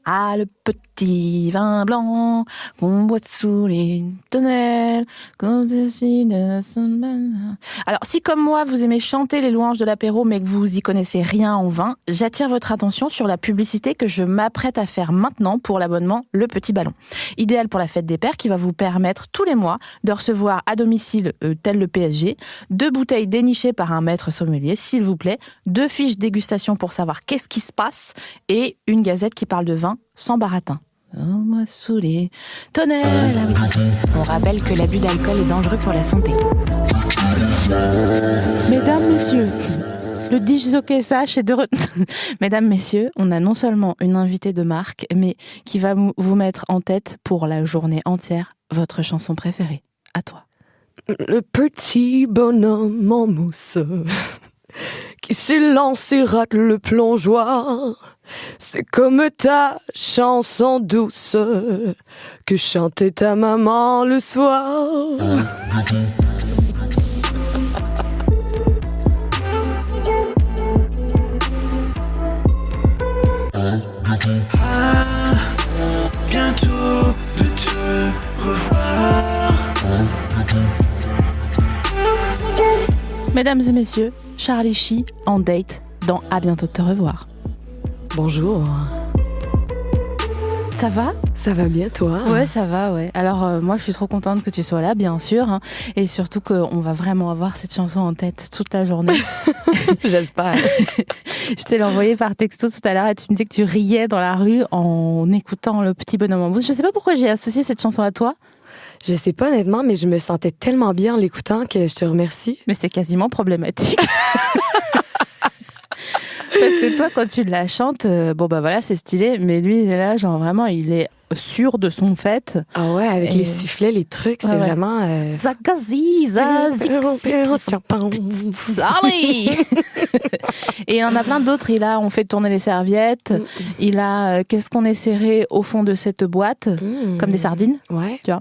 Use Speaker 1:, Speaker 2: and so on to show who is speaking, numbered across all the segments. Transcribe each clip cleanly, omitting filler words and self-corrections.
Speaker 1: Ah, le petit vin blanc qu'on boit sous les tonnelles. Alors, si comme moi, vous aimez chanter les louanges de l'apéro, mais que vous y connaissez rien en vin, j'attire votre attention sur la publicité que je m'apprête à faire maintenant pour l'abonnement Le Petit Ballon. Idéal pour la fête des pères qui va vous permettre tous les mois de recevoir à domicile, tel le PSG, 2 bouteilles dénichées par un maître sommelier, s'il vous plaît, 2 fiches dégustation pour savoir qu'est-ce qui se passe et une gazette qui parle de vin sans baratin. Oh, moi sous les tonnelles. On rappelle que l'abus d'alcool est dangereux pour la santé. Mesdames, messieurs, le disjockey Sach est de Mesdames, messieurs, on a non seulement une invitée de marque, mais qui va vous mettre en tête pour la journée entière votre chanson préférée. À toi.
Speaker 2: Le petit bonhomme en mousse qui s'élance et rate le plongeoir. C'est comme ta chanson douce que chantait ta maman le soir.
Speaker 3: Bientôt de te revoir.
Speaker 1: Mesdames et messieurs, Charlie Sheen en date dans À bientôt de te revoir.
Speaker 2: Bonjour.
Speaker 1: Ça va ?
Speaker 2: Ça va bien, toi ?
Speaker 1: Ouais, ça va, ouais. Alors, moi, je suis trop contente que tu sois là, bien sûr. Hein, et surtout qu'on va vraiment avoir cette chanson en tête toute la journée.
Speaker 2: J'espère.
Speaker 1: Je te l'ai envoyé par texto tout à l'heure et tu me disais que tu riais dans la rue en écoutant Le Petit Bonhomme en mousse. Je sais pas pourquoi j'ai associé cette chanson à toi.
Speaker 2: Je sais pas honnêtement, mais je me sentais tellement bien en l'écoutant que je te remercie.
Speaker 1: Mais c'est quasiment problématique. Parce que toi, quand tu la chantes, bon bah voilà, c'est stylé, mais lui, il est là, genre vraiment, il est sûr de son fait.
Speaker 2: Ah ouais, avec les sifflets, les trucs, c'est vraiment...
Speaker 1: Sorry. Et il en a plein d'autres. Il a On fait tourner les serviettes. Il a Qu'est-ce qu'on est serré au fond de cette boîte, comme des sardines.
Speaker 2: Ouais.
Speaker 1: Tu vois.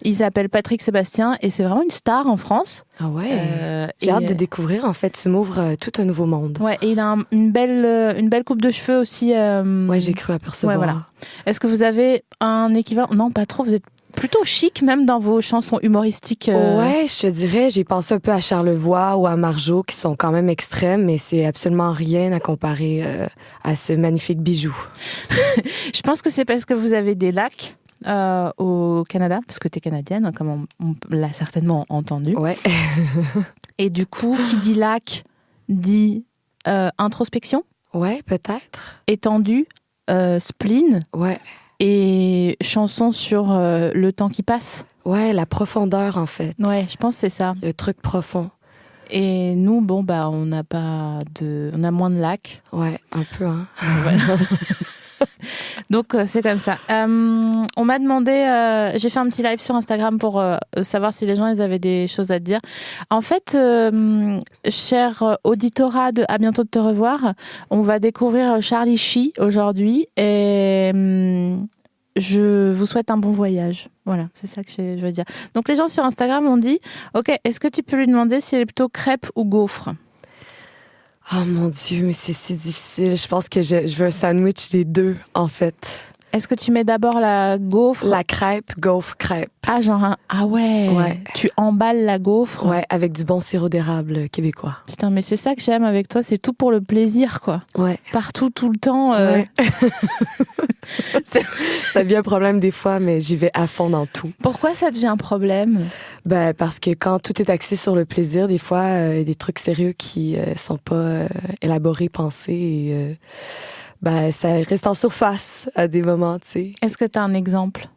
Speaker 1: Il s'appelle Patrick Sébastien et c'est vraiment une star en France.
Speaker 2: Ah ouais. J'ai hâte de découvrir. En fait, tu m'ouvres tout un nouveau monde.
Speaker 1: Ouais. Et il a une belle coupe de cheveux aussi.
Speaker 2: Ouais, j'ai cru apercevoir.
Speaker 1: Ouais, voilà. Est-ce que vous avez un équivalent ? Non, pas trop. Vous êtes plutôt chic même dans vos chansons humoristiques.
Speaker 2: Ouais, je te dirais, j'ai pensé un peu à Charlevoix ou à Marjo qui sont quand même extrêmes, mais c'est absolument rien à comparer à ce magnifique bijou.
Speaker 1: Je pense que c'est parce que vous avez des lacs. Au Canada, parce que t'es canadienne, comme on l'a certainement entendu.
Speaker 2: Ouais.
Speaker 1: Et du coup, qui dit lac dit introspection.
Speaker 2: Ouais, peut-être.
Speaker 1: Étendue, spleen.
Speaker 2: Ouais.
Speaker 1: Et chanson sur le temps qui passe.
Speaker 2: Ouais, la profondeur en fait.
Speaker 1: Ouais, je pense que c'est ça.
Speaker 2: Le truc profond.
Speaker 1: Et nous, bon, bah, on a moins de lacs.
Speaker 2: Ouais, un peu, hein.
Speaker 1: Voilà. Donc c'est comme ça. On m'a demandé, j'ai fait un petit live sur Instagram pour savoir si les gens ils avaient des choses à te dire. En fait, cher auditorat de À bientôt de te revoir, on va découvrir Charlie Sheen aujourd'hui et je vous souhaite un bon voyage. Voilà, c'est ça que je veux dire. Donc les gens sur Instagram ont dit, ok, est-ce que tu peux lui demander si elle est plutôt crêpe ou gaufre ?
Speaker 2: Oh mon Dieu, mais c'est si difficile. Je pense que je veux un sandwich des deux, en fait.
Speaker 1: Est-ce que tu mets d'abord la gaufre ?
Speaker 2: La crêpe, gaufre, crêpe.
Speaker 1: Ah, genre ah ouais.
Speaker 2: Ouais.
Speaker 1: Tu emballes la gaufre ?
Speaker 2: Ouais, avec du bon sirop d'érable québécois.
Speaker 1: Putain, mais c'est ça que j'aime avec toi, c'est tout pour le plaisir, quoi.
Speaker 2: Ouais.
Speaker 1: Partout, tout le temps.
Speaker 2: Ouais. Ça devient un problème des fois, mais j'y vais à fond dans tout.
Speaker 1: Pourquoi ça devient un problème ?
Speaker 2: Ben, parce que quand tout est axé sur le plaisir, des fois, il y a des trucs sérieux qui sont pas élaborés, pensés, et ben, ça reste en surface à des moments, tu sais.
Speaker 1: Est-ce que tu as un exemple ?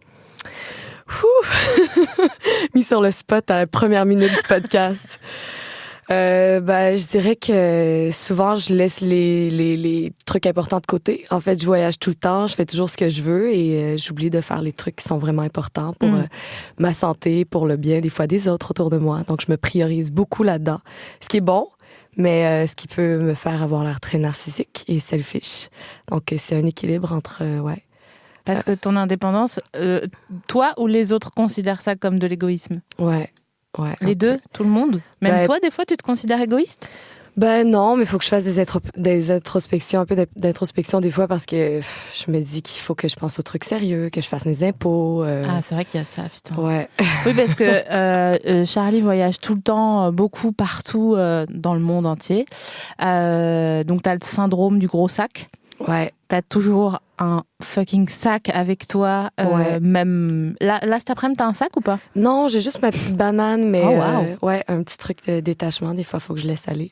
Speaker 2: Mis sur le spot à la première minute du podcast. Ben, je dirais que souvent, je laisse les trucs importants de côté. En fait, je voyage tout le temps, je fais toujours ce que je veux et j'oublie de faire les trucs qui sont vraiment importants pour ma santé, pour le bien des fois des autres autour de moi. Donc, je me priorise beaucoup là-dedans. Ce qui est bon, mais ce qui peut me faire avoir l'air très narcissique et selfish. Donc, c'est un équilibre entre, ouais.
Speaker 1: Parce que ton indépendance, toi ou les autres considèrent ça comme de l'égoïsme ?
Speaker 2: Ouais. Ouais,
Speaker 1: les deux, tout le monde. Même
Speaker 2: ben,
Speaker 1: toi, des fois, tu te considères égoïste ?
Speaker 2: Ben non, mais il faut que je fasse des introspections, un peu d'introspection des fois parce que je me dis qu'il faut que je pense aux trucs sérieux, que je fasse mes impôts.
Speaker 1: Ah, c'est vrai qu'il y a ça, putain.
Speaker 2: Ouais.
Speaker 1: Oui, parce que Charlie voyage tout le temps, beaucoup, partout dans le monde entier. Donc, t'as le syndrome du gros sac.
Speaker 2: Ouais.
Speaker 1: T'as toujours un fucking sac avec toi.
Speaker 2: Ouais.
Speaker 1: Même là, cet après-midi, t'as un sac ou pas?
Speaker 2: Non, j'ai juste ma petite banane, mais
Speaker 1: Oh, wow.
Speaker 2: ouais, un petit truc de détachement. Des fois, il faut que je laisse aller.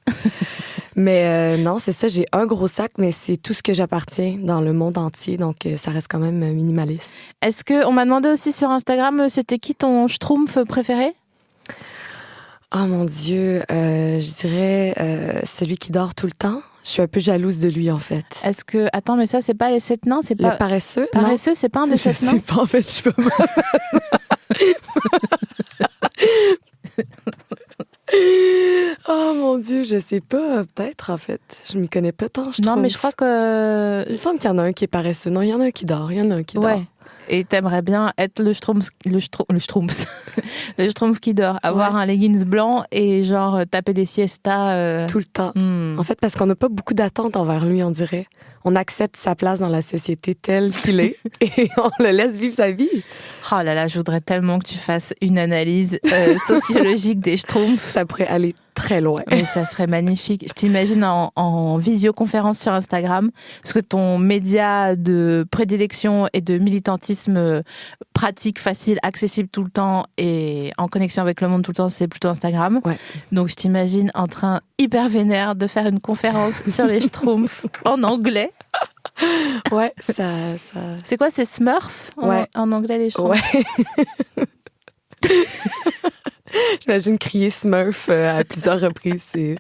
Speaker 2: Mais non, c'est ça, j'ai un gros sac, mais c'est tout ce que j'appartiens dans le monde entier, donc ça reste quand même minimaliste.
Speaker 1: Est-ce que on m'a demandé aussi sur Instagram, c'était qui ton schtroumpf préféré?
Speaker 2: Oh mon Dieu, je dirais celui qui dort tout le temps. Je suis un peu jalouse de lui, en fait.
Speaker 1: Est-ce que attends, mais ça c'est pas les 7 nains, c'est pas
Speaker 2: Le paresseux?
Speaker 1: paresseux, c'est pas un des 7
Speaker 2: Je
Speaker 1: nains?
Speaker 2: sais pas, en fait, je suis pas... Oh mon Dieu, je sais pas. Peut-être, en fait. Je m'y connais pas tant, je trouve.
Speaker 1: Non, mais je crois que
Speaker 2: Il me semble qu'il y en a un qui est paresseux. Non, il y en a un qui dort. Il y en a un qui dort.
Speaker 1: ouais. Et t'aimerais bien être le schtroumpf, le schtroumpf qui dort, avoir
Speaker 2: Ouais.
Speaker 1: un leggings blanc et genre taper des siestas.
Speaker 2: Tout le temps.
Speaker 1: Hmm.
Speaker 2: En fait, parce qu'on n'a pas beaucoup d'attentes envers lui, on dirait. On accepte sa place dans la société telle qu'il est et on le laisse vivre sa vie.
Speaker 1: Oh là là, je voudrais tellement que tu fasses une analyse sociologique des schtroumpfs.
Speaker 2: Ça pourrait aller très loin.
Speaker 1: Mais ça serait magnifique. Je t'imagine en visioconférence sur Instagram, parce que ton média de prédilection et de militantisme pratique, facile, accessible tout le temps et en connexion avec le monde tout le temps, c'est plutôt Instagram.
Speaker 2: Ouais.
Speaker 1: Donc je t'imagine en train hyper vénère de faire une conférence sur les schtroumpfs en anglais.
Speaker 2: Ouais, ça...
Speaker 1: C'est quoi, c'est Smurf
Speaker 2: Ouais.
Speaker 1: en anglais les schtroumpfs?
Speaker 2: Ouais. J'imagine crier Smurf à plusieurs reprises. C'est...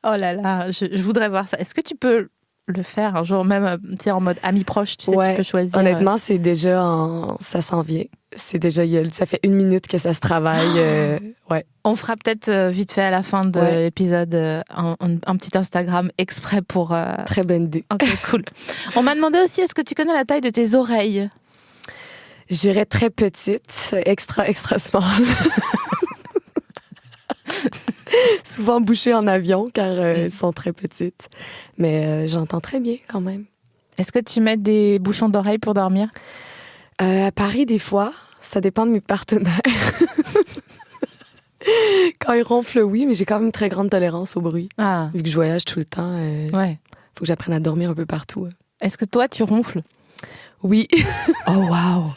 Speaker 1: Oh là là, je voudrais voir ça. Est-ce que tu peux le faire un jour, même tu sais, en mode ami proche, tu sais,
Speaker 2: Ouais.
Speaker 1: tu peux choisir.
Speaker 2: Honnêtement, c'est déjà ça s'en vient. C'est déjà, ça fait 1 minute que ça se travaille. Ouais.
Speaker 1: On fera peut-être vite fait à la fin de
Speaker 2: Ouais.
Speaker 1: l'épisode un petit Instagram exprès pour...
Speaker 2: Très bonne idée.
Speaker 1: Ok, cool. On m'a demandé aussi, est-ce que tu connais la taille de tes oreilles?
Speaker 2: J'irais très petite, extra small. Souvent bouchées en avion car elles sont très petites. Mais j'entends très bien quand même.
Speaker 1: Est-ce que tu mets des bouchons d'oreilles pour dormir?
Speaker 2: À Paris, des fois, ça dépend de mes partenaires. Quand ils ronflent, oui, mais j'ai quand même une très grande tolérance au bruit.
Speaker 1: Ah,
Speaker 2: Vu que je voyage tout le temps,
Speaker 1: ouais.
Speaker 2: faut que j'apprenne à dormir un peu partout.
Speaker 1: Est-ce que toi, tu ronfles?
Speaker 2: Oui.
Speaker 1: Oh, waouh!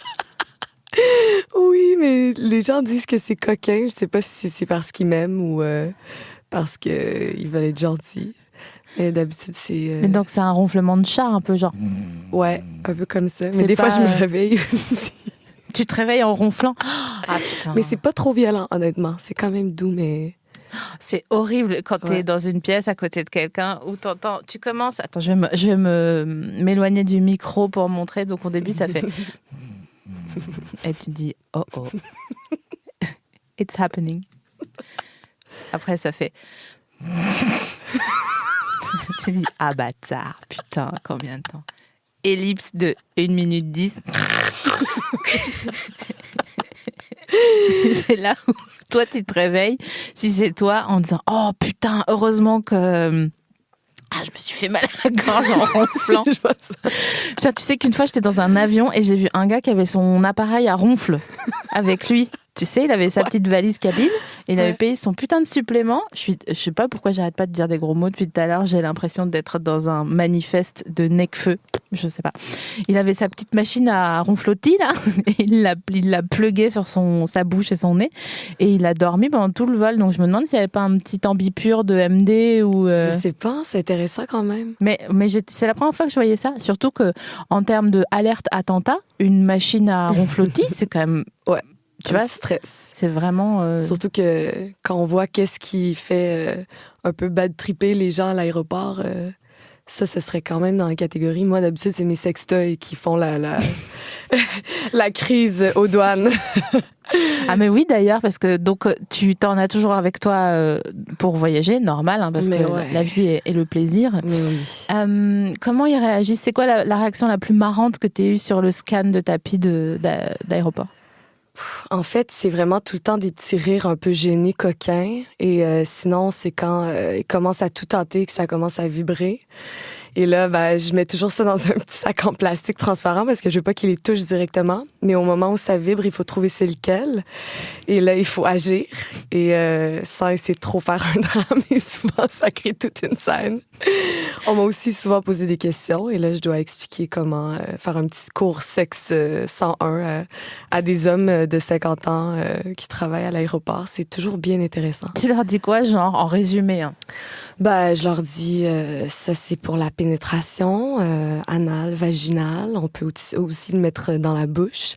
Speaker 2: Oui, mais les gens disent que c'est coquin. Je sais pas si c'est parce qu'ils m'aiment ou parce qu'ils veulent être gentils. Mais d'habitude, c'est...
Speaker 1: Mais donc, c'est un ronflement de chat, un peu genre...
Speaker 2: Ouais, un peu comme ça. Mais
Speaker 1: C'est
Speaker 2: des fois,
Speaker 1: pas,
Speaker 2: je me réveille aussi.
Speaker 1: Tu te réveilles en ronflant? Ah, putain!
Speaker 2: Mais c'est pas trop violent, honnêtement. C'est quand même doux, mais...
Speaker 1: C'est horrible quand t'es
Speaker 2: Ouais.
Speaker 1: dans une pièce à côté de quelqu'un où t'entends, tu commences, attends, je vais m'éloigner du micro pour montrer. Donc au début ça fait et tu dis oh oh, it's happening. Après ça fait tu dis ah bâtard, putain, combien de temps? Ellipse de 1 minute 10. C'est là où toi tu te réveilles, si c'est toi, en disant oh putain, heureusement que je me suis fait mal à la gorge en ronflant.
Speaker 2: Je vois ça.
Speaker 1: Putain, tu sais qu'une fois j'étais dans un avion et j'ai vu un gars qui avait son appareil à ronfle avec lui. Tu sais, il avait sa petite valise cabine et il avait payé son putain de supplément. Je sais pas pourquoi j'arrête pas de dire des gros mots depuis tout à l'heure. J'ai l'impression d'être dans un manifeste de Necfeu. Je sais pas. Il avait sa petite machine à ronflotis, là. Et il l'a plugué sur sa bouche et son nez. Et il a dormi pendant tout le vol. Donc je me demande s'il n'y avait pas un petit ambipure de MD ou.
Speaker 2: Je sais pas, c'est intéressant quand même.
Speaker 1: Mais c'est la première fois que je voyais ça. Surtout que en termes de alerte attentat, une machine à ronflotis, c'est quand même.
Speaker 2: Ouais.
Speaker 1: Tu vois,
Speaker 2: stress.
Speaker 1: c'est vraiment.
Speaker 2: Surtout que quand on voit qu'est-ce qui fait un peu bad tripper les gens à l'aéroport, ça, ce serait quand même dans la catégorie. Moi, d'habitude, c'est mes sextoys qui font la crise aux douanes.
Speaker 1: Ah mais oui d'ailleurs parce que donc tu t'en as toujours avec toi pour voyager, normal hein, parce
Speaker 2: Mais
Speaker 1: que
Speaker 2: ouais.
Speaker 1: la vie est le plaisir.
Speaker 2: Mais oui.
Speaker 1: Comment ils réagissent? C'est quoi la réaction la plus marrante que tu as eue sur le scan de tapis d'aéroport?
Speaker 2: En fait, c'est vraiment tout le temps des petits rires un peu gênés, coquins. Et sinon, c'est quand il commence à tout tenter que ça commence à vibrer. Et là, ben, je mets toujours ça dans un petit sac en plastique transparent parce que je veux pas qu'il les touche directement. Mais au moment où ça vibre, il faut trouver c'est lequel. Et là, il faut agir. Et sans essayer de trop faire un drame. Et souvent, ça crée toute une scène. On m'a aussi souvent posé des questions. Et là, je dois expliquer comment faire un petit cours sexe 101 à des hommes de 50 ans qui travaillent à l'aéroport. C'est toujours bien intéressant.
Speaker 1: Tu leur dis quoi, genre, en résumé?
Speaker 2: Ben, je leur dis, ça c'est pour la pénétration anale, vaginale. On peut aussi le mettre dans la bouche.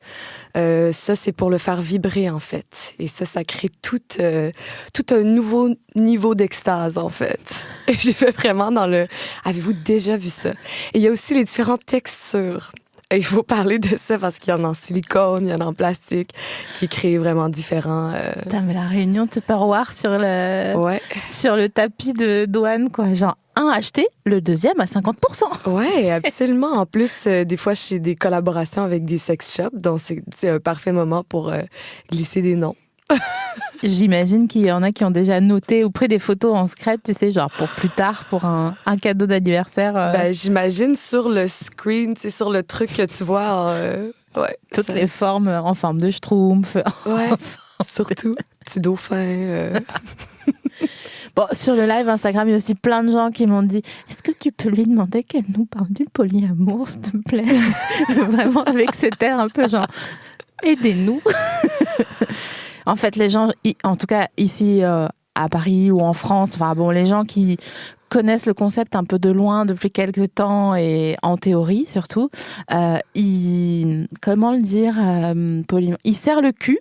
Speaker 2: Ça, c'est pour le faire vibrer, en fait. Et ça crée tout un nouveau niveau d'extase, en fait. Et j'ai fait vraiment dans le... Avez-vous déjà vu ça? Et il y a aussi les différentes textures. Et il faut parler de ça parce qu'il y en a en silicone, il y en a en plastique, qui créent vraiment différents...
Speaker 1: Putain, mais la réunion Tupperware sur le tapis de douane, quoi. Genre, un acheté, le deuxième à 50%.
Speaker 2: Ouais, absolument. En plus, des fois, j'ai des collaborations avec des sex shops, donc c'est un parfait moment pour glisser des noms.
Speaker 1: J'imagine qu'il y en a qui ont déjà noté ou pris des photos en secret, tu sais, genre pour plus tard, pour un cadeau d'anniversaire.
Speaker 2: Ben, j'imagine sur le screen, c'est sur le truc que tu vois. Ouais,
Speaker 1: toutes les formes en forme de schtroumpf.
Speaker 2: Ouais, surtout. Petit dauphin.
Speaker 1: Bon, sur le live Instagram, il y a aussi plein de gens qui m'ont dit « Est-ce que tu peux lui demander qu'elle nous parle du polyamour, s'il te plaît ?» Vraiment avec cet air un peu genre « Aidez-nous !» En fait, les gens, en tout cas ici à Paris ou en France, enfin bon, les gens qui connaissent le concept un peu de loin depuis quelques temps et en théorie surtout, comment le dire, ils serrent le cul.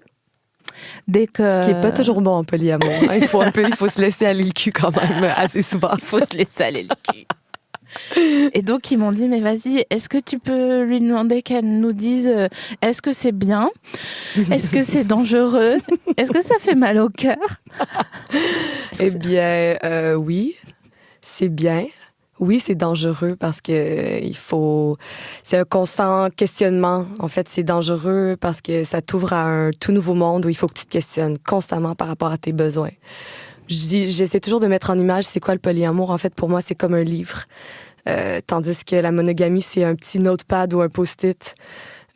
Speaker 1: Dès que...
Speaker 2: Ce qui n'est pas toujours bon en polyamour. Hein. Il faut se laisser aller le cul quand même assez souvent.
Speaker 1: Il faut se laisser aller le cul. Et donc, ils m'ont dit, mais vas-y, est-ce que tu peux lui demander qu'elle nous dise est-ce que c'est bien? Est-ce que c'est dangereux? Est-ce que ça fait mal au cœur?
Speaker 2: Eh bien, oui, c'est bien. Oui, c'est dangereux parce que c'est un constant questionnement. En fait, c'est dangereux parce que ça t'ouvre à un tout nouveau monde où il faut que tu te questionnes constamment par rapport à tes besoins. J'essaie toujours de mettre en image c'est quoi le polyamour. En fait, pour moi, c'est comme un livre. Tandis que la monogamie, c'est un petit notepad ou un post-it.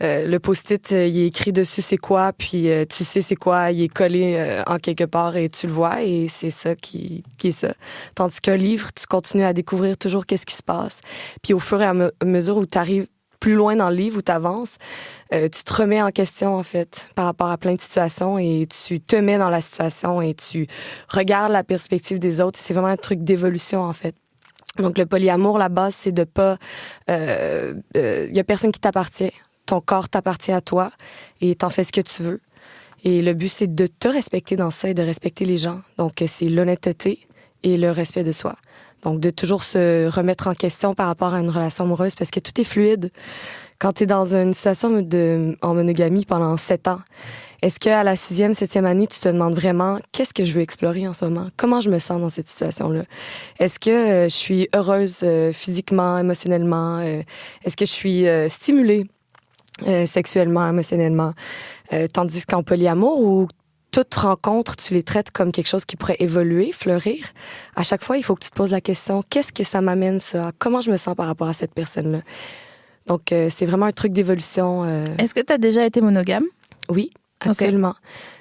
Speaker 2: Le post-it, il est écrit dessus c'est quoi, puis tu sais c'est quoi, il est collé en quelque part et tu le vois et c'est ça qui est ça. Tandis qu'un livre, tu continues à découvrir toujours qu'est-ce qui se passe. Puis au fur et à mesure où tu arrives plus loin dans le livre, où tu avances, tu te remets en question en fait par rapport à plein de situations et tu te mets dans la situation et tu regardes la perspective des autres. C'est vraiment un truc d'évolution en fait. Donc le polyamour, la base, c'est de pas... y a personne qui t'appartient. Ton corps t'appartient à toi et t'en fais ce que tu veux. Et le but, c'est de te respecter dans ça et de respecter les gens. Donc, c'est l'honnêteté et le respect de soi. Donc, de toujours se remettre en question par rapport à une relation amoureuse parce que tout est fluide. Quand t'es dans une situation en monogamie pendant 7 ans, est-ce qu'à la 6e, 7e année, tu te demandes vraiment qu'est-ce que je veux explorer en ce moment? Comment je me sens dans cette situation-là? Est-ce que je suis heureuse physiquement, émotionnellement? Est-ce que je suis stimulée? Sexuellement, émotionnellement. Tandis qu'en polyamour, où toute rencontre, tu les traites comme quelque chose qui pourrait évoluer, fleurir, à chaque fois, il faut que tu te poses la question, qu'est-ce que ça m'amène ça? Comment je me sens par rapport à cette personne-là? Donc, c'est vraiment un truc d'évolution.
Speaker 1: Est-ce que tu as déjà été monogame?
Speaker 2: Oui, absolument.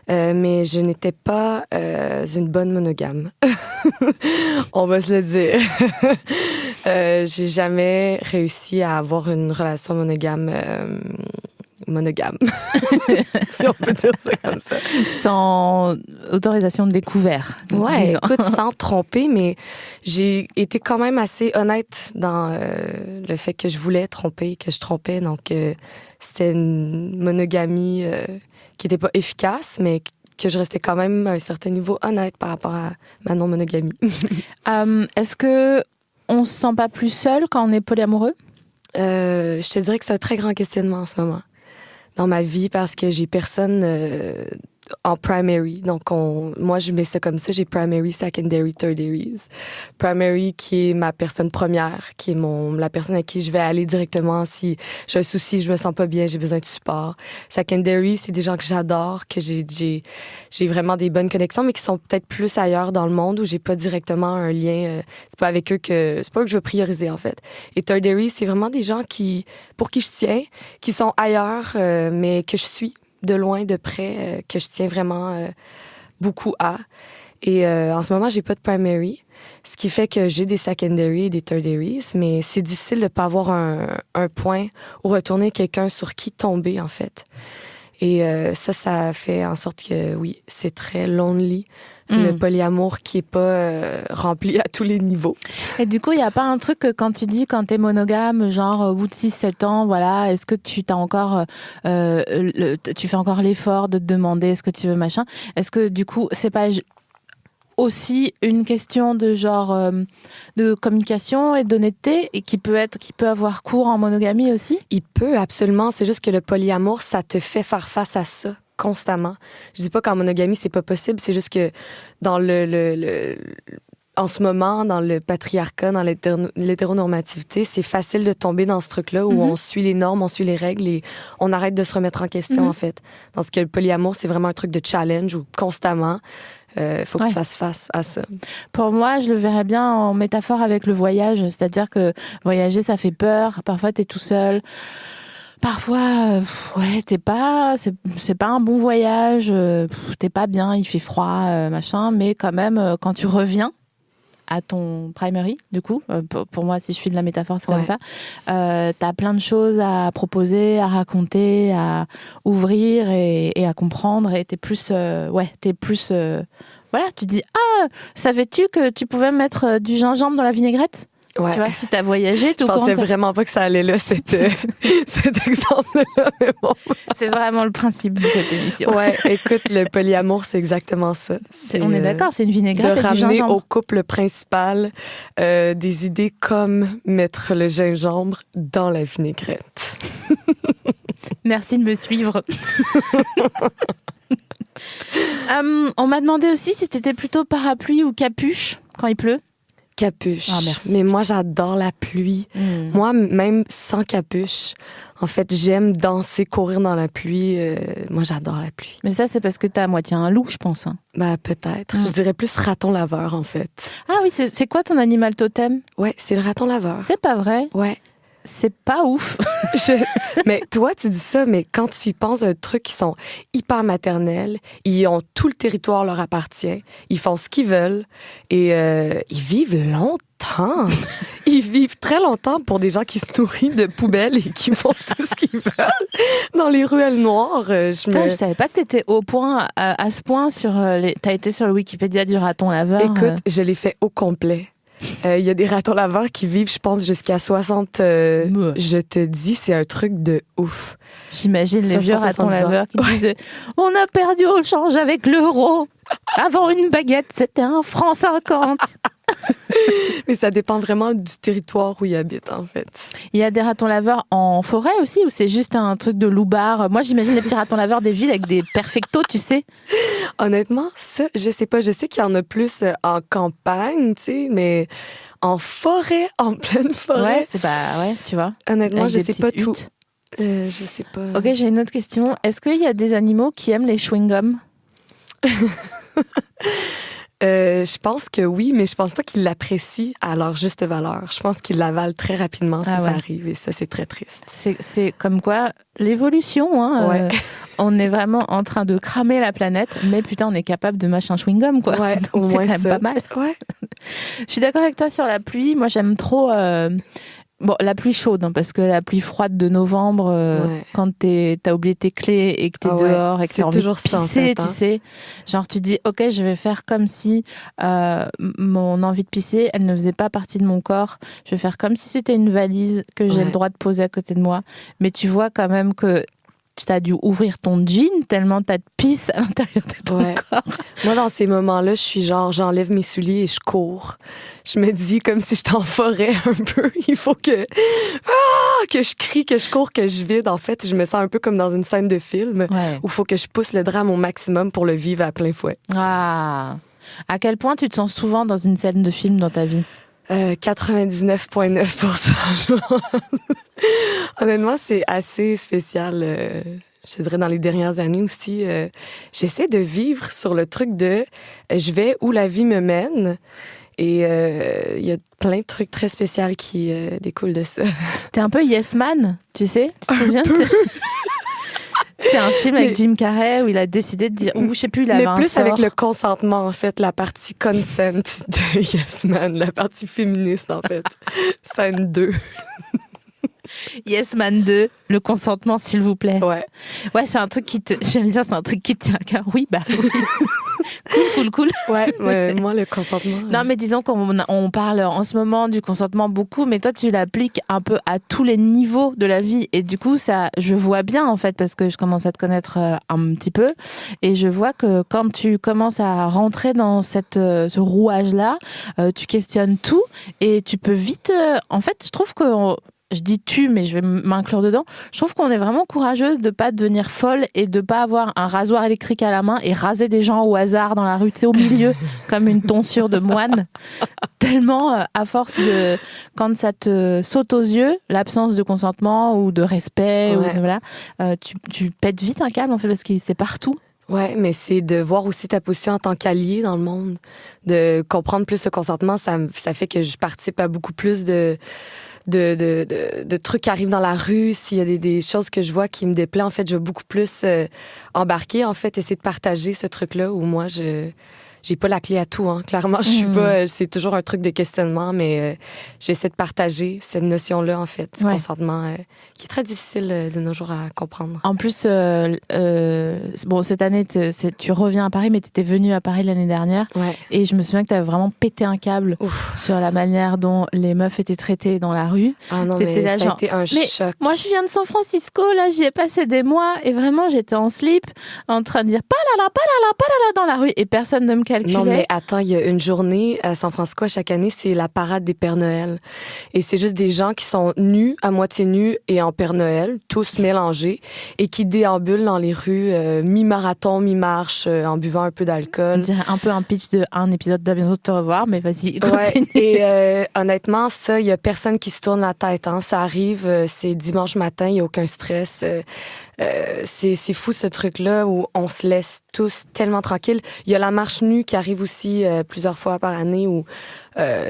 Speaker 2: Okay. Mais je n'étais pas une bonne monogame. On va se le dire. J'ai jamais réussi à avoir une relation monogame, si on peut dire ça comme ça.
Speaker 1: Sans autorisation de découvert.
Speaker 2: Ouais, écoute, sans tromper, mais j'ai été quand même assez honnête dans le fait que je voulais tromper, que je trompais. Donc, c'était une monogamie qui n'était pas efficace, mais que je restais quand même à un certain niveau honnête par rapport à ma non-monogamie.
Speaker 1: Est-ce que on se sent pas plus seul quand on est polyamoureux?
Speaker 2: Je te dirais que c'est un très grand questionnement en ce moment dans ma vie parce que j'ai personne en primary. Donc, moi, je mets ça comme ça. J'ai primary, secondary, tertiaries. Primary, qui est ma personne première, qui est la personne à qui je vais aller directement si j'ai un souci, je me sens pas bien, j'ai besoin de support. Secondary, c'est des gens que j'adore, que j'ai vraiment des bonnes connexions, mais qui sont peut-être plus ailleurs dans le monde où j'ai pas directement un lien. C'est pas avec eux c'est pas eux que je veux prioriser, en fait. Et tertiary, c'est vraiment des gens pour qui je tiens, qui sont ailleurs, mais que je suis de loin, de près, que je tiens vraiment beaucoup à. Et en ce moment, j'ai pas de primary, ce qui fait que j'ai des secondary et des tertiaries, mais c'est difficile de pas avoir un point où retourner quelqu'un sur qui tomber, en fait. Et ça fait en sorte que, oui, c'est très lonely, le polyamour qui est pas rempli à tous les niveaux.
Speaker 1: Et du coup, il n'y a pas un truc que quand tu dis, quand t'es monogame, genre au bout de 6-7 ans, voilà, est-ce que tu t'as encore, tu fais encore l'effort de te demander est-ce que tu veux machin? Est-ce que du coup, c'est pas aussi une question de genre de communication et d'honnêteté et qui peut avoir cours en monogamie aussi?
Speaker 2: Il peut, absolument. C'est juste que le polyamour, ça te fait faire face à ça constamment. Je dis pas qu'en monogamie, c'est pas possible. C'est juste que dans en ce moment, dans le patriarcat, dans l'hétéronormativité, c'est facile de tomber dans ce truc-là où on suit les normes, on suit les règles et on arrête de se remettre en question, en fait. Dans ce que le polyamour, c'est vraiment un truc de challenge où constamment, faut que tu fasses face à ça.
Speaker 1: Pour moi, je le verrais bien en métaphore avec le voyage. C'est-à-dire que voyager, ça fait peur. Parfois, t'es tout seul. Parfois, c'est pas un bon voyage. T'es pas bien, il fait froid, machin. Mais quand même, quand tu reviens à ton primary, du coup, pour moi, si je suis de la métaphore, c'est comme ça. T'as plein de choses à proposer, à raconter, à ouvrir et à comprendre. Et t'es plus, voilà, tu dis, savais-tu que tu pouvais mettre du gingembre dans la vinaigrette?
Speaker 2: Ouais.
Speaker 1: Tu vois, si t'as voyagé,
Speaker 2: je pensais vraiment pas que ça allait là, cet exemple-là. Mais bon.
Speaker 1: C'est vraiment le principe de cette émission.
Speaker 2: Ouais, écoute, le polyamour, c'est exactement ça.
Speaker 1: On est d'accord, c'est une vinaigrette
Speaker 2: de
Speaker 1: avec du
Speaker 2: ramener
Speaker 1: gingembre.
Speaker 2: au couple principal des idées comme mettre le gingembre dans la vinaigrette.
Speaker 1: Merci de me suivre. On m'a demandé aussi si t'étais plutôt parapluie ou capuche quand il pleut.
Speaker 2: Capuche.
Speaker 1: Ah, merci.
Speaker 2: Mais moi, j'adore la pluie. Moi, même sans capuche, en fait, j'aime danser, courir dans la pluie. Moi, j'adore la pluie.
Speaker 1: Mais ça, c'est parce que t'as à moitié un loup, je pense. Hein.
Speaker 2: Ben, peut-être. Je dirais plus raton laveur, en fait.
Speaker 1: Ah oui, c'est quoi ton animal totem?
Speaker 2: Ouais, c'est le raton laveur.
Speaker 1: C'est pas vrai?
Speaker 2: Ouais.
Speaker 1: C'est pas ouf.
Speaker 2: Mais toi, tu dis ça, mais quand tu y penses à un truc qui sont hyper maternels, ils ont tout le territoire leur appartient, ils font ce qu'ils veulent et ils vivent longtemps. Ils vivent très longtemps pour des gens qui se nourrissent de poubelles et qui font tout ce qu'ils veulent dans les ruelles noires.
Speaker 1: Je savais pas que t'étais au point, à ce point sur t'as été sur le Wikipédia du raton laveur.
Speaker 2: Écoute, je l'ai fait au complet. Il y a des ratons laveurs qui vivent, je pense, jusqu'à 60. Je te dis, c'est un truc de ouf.
Speaker 1: J'imagine les vieux ratons
Speaker 2: 70 ans.
Speaker 1: laveurs qui disaient « On a perdu au change avec l'euro. Avant une baguette, c'était 1 franc 50. »
Speaker 2: Mais ça dépend vraiment du territoire où ils habitent, en fait.
Speaker 1: Il y a des ratons laveurs en forêt aussi, ou c'est juste un truc de loupard? Moi, j'imagine les petits ratons laveurs des villes avec des perfectos, tu sais.
Speaker 2: Honnêtement, ça, je sais pas. Je sais qu'il y en a plus en campagne, tu sais, mais en forêt, en pleine forêt.
Speaker 1: Ouais, tu vois.
Speaker 2: Honnêtement,
Speaker 1: Avec
Speaker 2: je
Speaker 1: des
Speaker 2: sais pas
Speaker 1: petites
Speaker 2: tout.
Speaker 1: huttes.
Speaker 2: Je sais pas.
Speaker 1: Ok, j'ai une autre question. Est-ce qu'il y a des animaux qui aiment les chewing-gums?
Speaker 2: Je pense que oui, mais je pense pas qu'ils l'apprécient à leur juste valeur. Je pense qu'ils l'avalent très rapidement si ça arrive, et ça, c'est très triste.
Speaker 1: C'est comme quoi, l'évolution, hein.
Speaker 2: Ouais.
Speaker 1: On est vraiment en train de cramer la planète, mais putain, on est capable de mâcher un chewing-gum, quoi.
Speaker 2: Ouais,
Speaker 1: Donc,
Speaker 2: au
Speaker 1: c'est
Speaker 2: moins
Speaker 1: quand même
Speaker 2: ça.
Speaker 1: pas mal.
Speaker 2: Ouais.
Speaker 1: Je suis d'accord avec toi sur la pluie. Moi, j'aime trop... Bon, la pluie chaude, hein, parce que la pluie froide de novembre, quand t'as oublié tes clés et que t'es dehors et que t'as envie de pisser,
Speaker 2: ça, en fait,
Speaker 1: tu sais. Genre, tu dis, ok, je vais faire comme si mon envie de pisser, elle ne faisait pas partie de mon corps. Je vais faire comme si c'était une valise que j'ai le droit de poser à côté de moi. Mais tu vois quand même que tu as dû ouvrir ton jean tellement t'as de pisse à l'intérieur de ton corps.
Speaker 2: Moi, dans ces moments-là, je suis genre, j'enlève mes souliers et je cours. Je me dis comme si j'étais en forêt un peu. Il faut que... que je crie, que je cours, que je vide. En fait, je me sens un peu comme dans une scène de film
Speaker 1: Ouais.
Speaker 2: où il faut que je pousse le drame au maximum pour le vivre à plein fouet.
Speaker 1: Ah. À quel point tu te sens souvent dans une scène de film dans ta vie?
Speaker 2: 99,9%. je pense. Honnêtement, c'est assez spécial. Je dirais dans les dernières années aussi. J'essaie de vivre sur le truc de je vais où la vie me mène. Et il y a plein de trucs très spéciaux qui découlent de ça.
Speaker 1: T'es un peu yes man, tu sais? Tu te souviens de C'était un film avec Jim Carrey où il a décidé de dire, ou je sais plus, il avait
Speaker 2: Mais
Speaker 1: un
Speaker 2: plus
Speaker 1: sort.
Speaker 2: avec le consentement, en fait, la partie consent de Yes Man, la partie féministe, en fait. Scène 2.
Speaker 1: Yes Man 2, le consentement, s'il vous plaît.
Speaker 2: Ouais.
Speaker 1: Ouais, c'est un truc qui te, j'allais dire, c'est un truc qui te tient à cœur. Oui, bah oui. Cool.
Speaker 2: Ouais, moi, le consentement.
Speaker 1: Non, mais disons qu'on parle en ce moment du consentement beaucoup, mais toi, tu l'appliques un peu à tous les niveaux de la vie. Et du coup, ça, je vois bien, en fait, parce que je commence à te connaître un petit peu. Et je vois que quand tu commences à rentrer dans ce rouage-là, tu questionnes tout et tu peux vite... en fait, je trouve que... je dis tu, mais je vais m'inclure dedans. Je trouve qu'on est vraiment courageuse de pas devenir folle et de pas avoir un rasoir électrique à la main et raser des gens au hasard dans la rue, tu sais, au milieu, comme une tonsure de moine. Tellement, à force de, quand ça te saute aux yeux, l'absence de consentement ou de respect,
Speaker 2: Ouais.
Speaker 1: ou voilà, tu pètes vite un câble, en fait, parce que c'est partout.
Speaker 2: Ouais, mais c'est de voir aussi ta position en tant qu'allié dans le monde, de comprendre plus le consentement, ça fait que je participe à beaucoup plus de trucs qui arrivent dans la rue. S'il y a des choses que je vois qui me déplaient, en fait, je vais beaucoup plus embarquer, en fait, essayer de partager ce truc-là où moi, j'ai pas la clé à tout, hein. Clairement, je suis pas... c'est toujours un truc de questionnement, mais j'essaie de partager cette notion-là, en fait, du consentement, qui est très difficile de nos jours à comprendre.
Speaker 1: En plus, bon, cette année, tu reviens à Paris, mais tu étais venue à Paris l'année dernière.
Speaker 2: Ouais.
Speaker 1: Et je me souviens que tu avais vraiment pété un câble sur la manière dont les meufs étaient traitées dans la rue.
Speaker 2: Ah non,
Speaker 1: T'étais
Speaker 2: mais
Speaker 1: là,
Speaker 2: ça
Speaker 1: genre,
Speaker 2: a été un
Speaker 1: mais
Speaker 2: choc.
Speaker 1: moi, je viens de San Francisco, là, j'y ai passé des mois, et vraiment, j'étais en slip, en train de dire pas là dans la rue, et personne ne me calculait.
Speaker 2: Non, mais attends, il y a une journée à San Francisco, chaque année, c'est la parade des Pères Noël. Et c'est juste des gens qui sont nus, à moitié nus et en Père Noël, tous mélangés, et qui déambulent dans les rues, mi-marathon, mi-marche, en buvant un peu
Speaker 1: On
Speaker 2: d'alcool.
Speaker 1: dirait un peu un pitch de un épisode d'À bientôt te revoir, mais vas-y,
Speaker 2: Ouais,
Speaker 1: continue.
Speaker 2: et honnêtement, ça, il y a personne qui se tourne la tête. Hein. Ça arrive, c'est dimanche matin, il n'y a aucun stress. C'est fou ce truc-là où on se laisse tous tellement tranquilles. Il y a la marche nue qui arrive aussi plusieurs fois par année où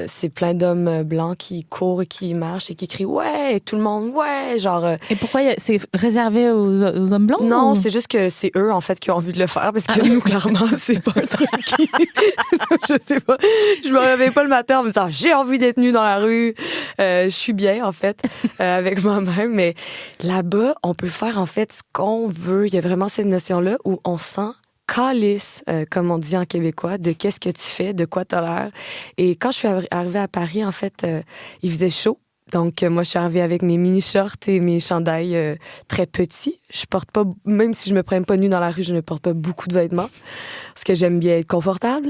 Speaker 2: c'est plein d'hommes blancs qui courent et qui marchent et qui crient « Ouais! » Et tout le monde « Ouais! » Genre...
Speaker 1: Et pourquoi c'est réservé aux hommes blancs?
Speaker 2: Non,
Speaker 1: ou...
Speaker 2: c'est juste que c'est eux, en fait, qui ont envie de le faire parce que nous, clairement, c'est pas un truc qui... Je sais pas. Je me réveille pas le matin en me disant « J'ai envie d'être nue dans la rue. » Je suis bien, en fait, avec moi-même. Mais là-bas, on peut faire, en fait, ce qu'on veut. Il y a vraiment cette notion-là où on sent calisse, comme on dit en québécois, de qu'est-ce que tu fais, de quoi t'as l'air. Et quand je suis arrivée à Paris, en fait, il faisait chaud. Donc, moi, je suis arrivée avec mes mini-shorts et mes chandails très petits. Je porte pas, même si je me prends pas nue dans la rue, je ne porte pas beaucoup de vêtements parce que j'aime bien être confortable.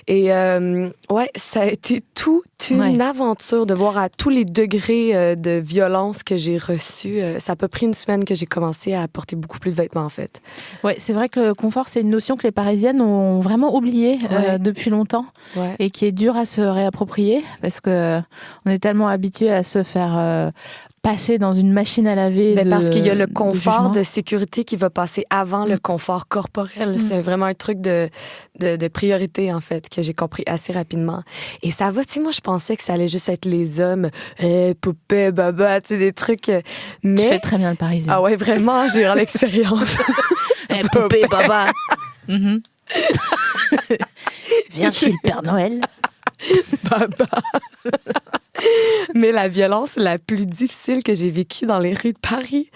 Speaker 2: Et ouais, ça a été toute une aventure de voir à tous les degrés de violence que j'ai reçus. Ça a pas pris une semaine que j'ai commencé à porter beaucoup plus de vêtements, en fait.
Speaker 1: Ouais, c'est vrai que le confort, c'est une notion que les Parisiennes ont vraiment oubliée depuis longtemps et qui est dure à se réapproprier parce que on est tellement habitué à se faire passer dans une machine à laver.
Speaker 2: Parce qu'il y a le confort
Speaker 1: de
Speaker 2: de sécurité qui va passer avant le confort corporel. C'est vraiment un truc de priorité, en fait, que j'ai compris assez rapidement. Et ça va, tu sais, moi, je pensais que ça allait juste être les hommes, poupée, baba, tu sais, des trucs. Mais...
Speaker 1: Tu fais très bien le Parisien.
Speaker 2: Ah ouais, vraiment, j'ai eu l'expérience.
Speaker 1: Poupée, baba. Viens chez le Père Noël.
Speaker 2: Baba. Mais la violence la plus difficile que j'ai vécue dans les rues de Paris,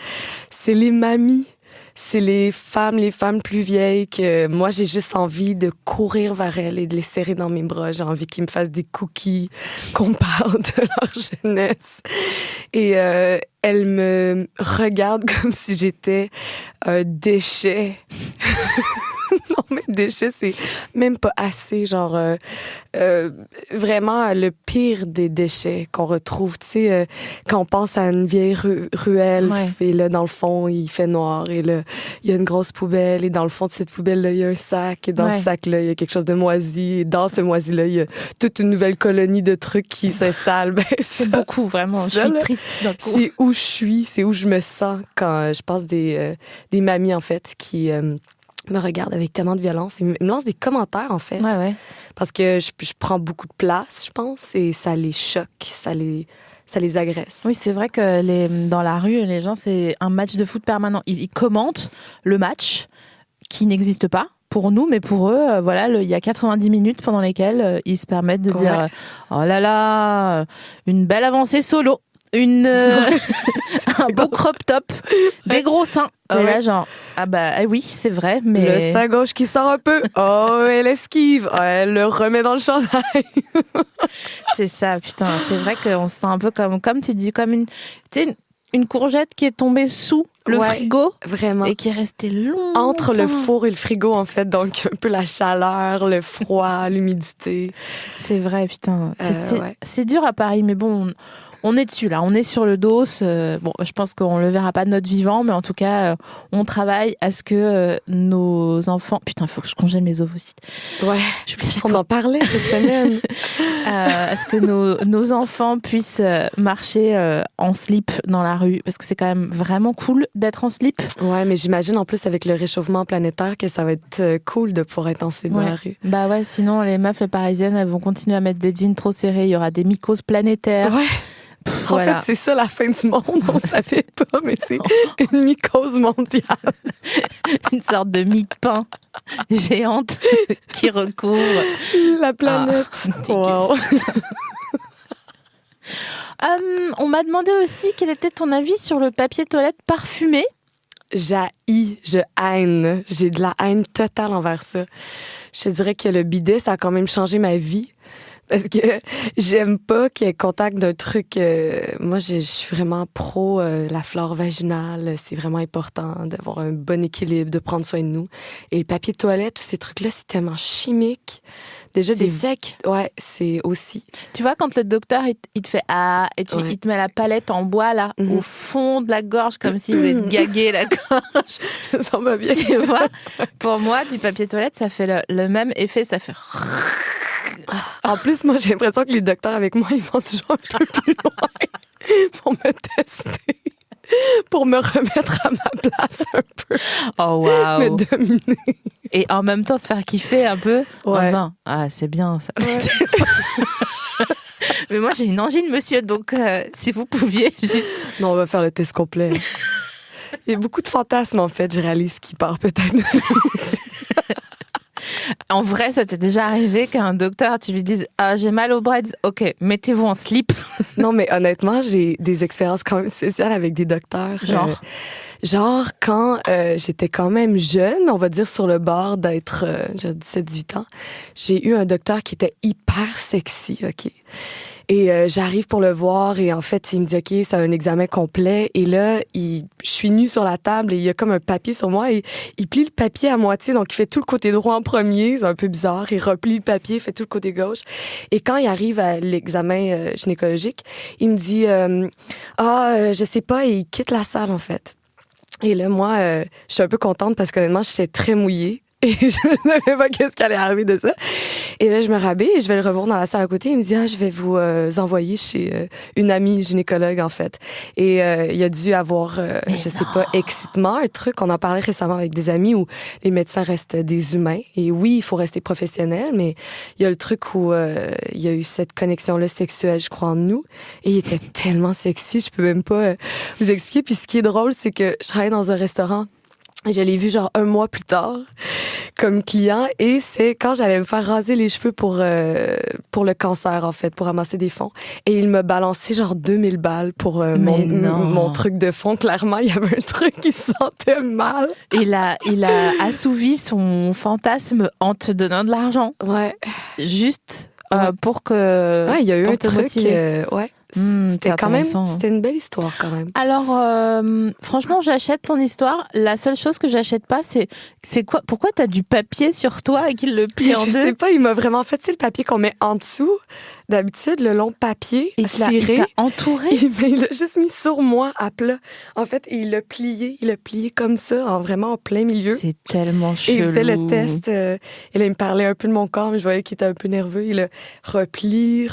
Speaker 2: c'est les mamies. C'est les femmes plus vieilles que moi, j'ai juste envie de courir vers elles et de les serrer dans mes bras. J'ai envie qu'ils me fassent des cookies, qu'on parle de leur jeunesse. Et elles me regardent comme si j'étais un déchet Non, mais déchets, c'est même pas assez. Genre, vraiment le pire des déchets qu'on retrouve. Tu sais, quand on pense à une vieille ruelle, et là, dans le fond, il fait noir, et là, il y a une grosse poubelle, et dans le fond de cette poubelle-là, il y a un sac, et dans ce sac-là, il y a quelque chose de moisi, et dans ce moisi-là, il y a toute une nouvelle colonie de trucs qui s'installent. Ben,
Speaker 1: c'est beaucoup, vraiment. Je suis triste d'un coup.
Speaker 2: C'est où je suis, c'est où je me sens quand je passe des mamies, en fait, qui me regardent avec tellement de violence. Ils me lancent des commentaires, en fait.
Speaker 1: Ouais.
Speaker 2: Parce que je prends beaucoup de place, je pense, et ça les choque, ça les agresse.
Speaker 1: Oui, c'est vrai que dans la rue, les gens, c'est un match de foot permanent. Ils commentent le match qui n'existe pas pour nous, mais pour eux, voilà, il y a 90 minutes pendant lesquelles ils se permettent de dire « Oh là là, une belle avancée solo ». Un beau crop top, des gros seins. Et là, genre, oui, c'est vrai, mais...
Speaker 2: Le sein gauche qui sort un peu. Oh, elle esquive. Oh, elle le remet dans le chandail.
Speaker 1: C'est ça, putain. C'est vrai qu'on se sent un peu comme tu dis, comme une courgette qui est tombée sous le frigo.
Speaker 2: Vraiment.
Speaker 1: Et qui est restée longtemps.
Speaker 2: Entre le four et le frigo, en fait. Donc, un peu la chaleur, le froid, l'humidité.
Speaker 1: C'est vrai, putain. C'est dur à Paris, mais bon... On est dessus, là. On est sur le dos. Bon, je pense qu'on le verra pas de notre vivant, mais en tout cas, on travaille à ce que nos enfants... Putain, il faut que je congèle mes ovocytes.
Speaker 2: Ouais, on en parlait cette semaine.
Speaker 1: À ce que nos enfants puissent marcher en slip dans la rue, parce que c'est quand même vraiment cool d'être en slip.
Speaker 2: Ouais, mais j'imagine en plus avec le réchauffement planétaire que ça va être cool de pouvoir être en slip dans la rue.
Speaker 1: Bah ouais, sinon les meufs, les parisiennes, elles vont continuer à mettre des jeans trop serrés. Il y aura des mycoses planétaires.
Speaker 2: Ouais. En fait, c'est ça la fin du monde. On savait pas, mais c'est une mycose mondiale.
Speaker 1: Une sorte de mie de pain géante qui recouvre
Speaker 2: la planète. Wow.
Speaker 1: On m'a demandé aussi quel était ton avis sur le papier toilette parfumé.
Speaker 2: Je haine. J'ai de la haine totale envers ça. Je te dirais que le bidet, ça a quand même changé ma vie. Parce que j'aime pas qu'il y ait contact d'un truc... moi, je suis vraiment pro la flore vaginale. C'est vraiment important d'avoir un bon équilibre, de prendre soin de nous. Et le papier de toilette, tous ces trucs-là, c'est tellement chimique. Déjà,
Speaker 1: c'est sec.
Speaker 2: Ouais, c'est aussi.
Speaker 1: Tu vois, quand le docteur, il te fait « Ah », et il te met la palette en bois, là, au fond de la gorge, comme s'il voulait te gaguer la gorge.
Speaker 2: Je sens pas bien.
Speaker 1: Tu vois, pour moi, du papier toilette, ça fait le même effet, ça fait...
Speaker 2: En plus, moi, j'ai l'impression que les docteurs avec moi, ils vont toujours un peu plus loin pour me tester, pour me remettre à ma place un peu.
Speaker 1: Oh, wow.
Speaker 2: Me dominer.
Speaker 1: Et en même temps, se faire kiffer un peu en disant « Ah, c'est bien, ça. Ouais. » Mais moi, j'ai une angine, monsieur, donc si vous pouviez juste...
Speaker 2: Non, on va faire le test complet. Il y a beaucoup de fantasmes, en fait. Je réalise qui part peut-être.
Speaker 1: En vrai, ça t'est déjà arrivé qu'un docteur, tu lui dises « Ah, j'ai mal au bras », ok, mettez-vous en slip.
Speaker 2: Non, mais honnêtement, j'ai des expériences quand même spéciales avec des docteurs. Genre quand j'étais quand même jeune, on va dire sur le bord d'être, j'ai 17-18 ans, j'ai eu un docteur qui était hyper sexy, ok. Et j'arrive pour le voir et en fait, il me dit « OK, c'est un examen complet. » Et là, je suis nue sur la table et il y a comme un papier sur moi et il plie le papier à moitié. Donc, il fait tout le côté droit en premier. C'est un peu bizarre. Il replie le papier, fait tout le côté gauche. Et quand il arrive à l'examen gynécologique, il me dit « je sais pas. » Et il quitte la salle, en fait. Et là, moi, je suis un peu contente parce qu'honnêtement, j'étais très mouillée. Et je ne savais pas qu'est-ce qui allait arriver de ça. Et là, je me rabais et je vais le revoir dans la salle à côté. Il me dit, je vais vous envoyer chez une amie gynécologue, en fait. Et il a dû avoir, je sais pas, excitement, un truc. On en parlait récemment avec des amis où les médecins restent des humains. Et oui, il faut rester professionnel, mais il y a le truc où il y a eu cette connexion-là sexuelle, je crois, en nous. Et il était tellement sexy, je peux même pas vous expliquer. Puis ce qui est drôle, c'est que je travaillais dans un restaurant. Je l'ai vu genre 1 mois plus tard comme client et c'est quand j'allais me faire raser les cheveux pour le cancer en fait, pour ramasser des fonds. Et il me balançait genre 2000 balles pour mon truc de fond. Clairement, il y avait un truc qui se sentait mal.
Speaker 1: Il a assouvi son fantasme en te donnant de l'argent.
Speaker 2: Ouais.
Speaker 1: Juste pour que...
Speaker 2: Ouais, il y a eu un truc... ouais. C'était quand même,
Speaker 1: intéressant.
Speaker 2: c'était une belle histoire quand même.
Speaker 1: Alors, franchement, j'achète ton histoire. La seule chose que j'achète pas, c'est quoi? Pourquoi t'as du papier sur toi et qu'il le plie en
Speaker 2: Je
Speaker 1: deux?
Speaker 2: sais pas, il m'a vraiment fait, tu sais, le papier qu'on met en dessous. D'habitude, le long papier
Speaker 1: Il
Speaker 2: ciré.
Speaker 1: t'a entouré?
Speaker 2: Il l'a juste mis sur moi à plat. En fait, il l'a plié comme ça, vraiment en plein milieu.
Speaker 1: C'est tellement
Speaker 2: Et
Speaker 1: chelou.
Speaker 2: il faisait le test. Et là, il me parlait un peu de mon corps, mais je voyais qu'il était un peu nerveux. Il a replie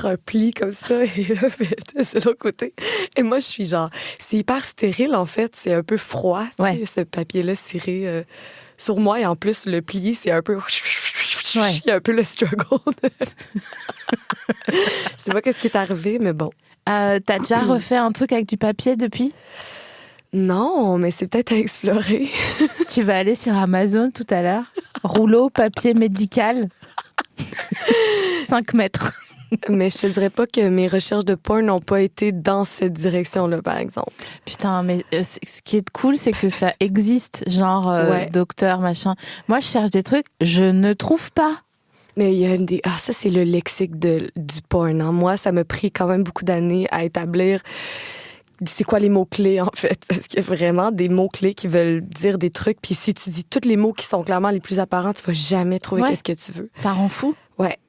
Speaker 2: comme ça. Et il a fait de l'autre côté. Et moi, je suis genre, c'est hyper stérile, en fait. C'est un peu froid,
Speaker 1: Ouais.
Speaker 2: tu sais, ce papier-là ciré sur moi. Et en plus, le plié, c'est un peu...
Speaker 1: Ouais.
Speaker 2: Il y a un peu le struggle. Je sais pas qu'est-ce qui est arrivé, mais bon.
Speaker 1: T'as déjà refait un truc avec du papier depuis?
Speaker 2: Non, mais c'est peut-être à explorer.
Speaker 1: Tu vas aller sur Amazon tout à l'heure. Rouleau, papier médical. 5 mètres.
Speaker 2: Mais je te dirais pas que mes recherches de porn n'ont pas été dans cette direction-là, par exemple.
Speaker 1: Putain, mais ce qui est cool, c'est que ça existe, genre
Speaker 2: Ouais.
Speaker 1: docteur, machin. Moi, je cherche des trucs, je ne trouve pas.
Speaker 2: Mais il y a ça, c'est le lexique du porn. Hein. Moi, ça m'a pris quand même beaucoup d'années à établir c'est quoi les mots-clés, en fait. Parce qu'il y a vraiment des mots-clés qui veulent dire des trucs. Puis si tu dis tous les mots qui sont clairement les plus apparents, tu vas jamais trouver
Speaker 1: Ouais.
Speaker 2: qu'est-ce que tu veux.
Speaker 1: Ça rend fou.
Speaker 2: Ouais.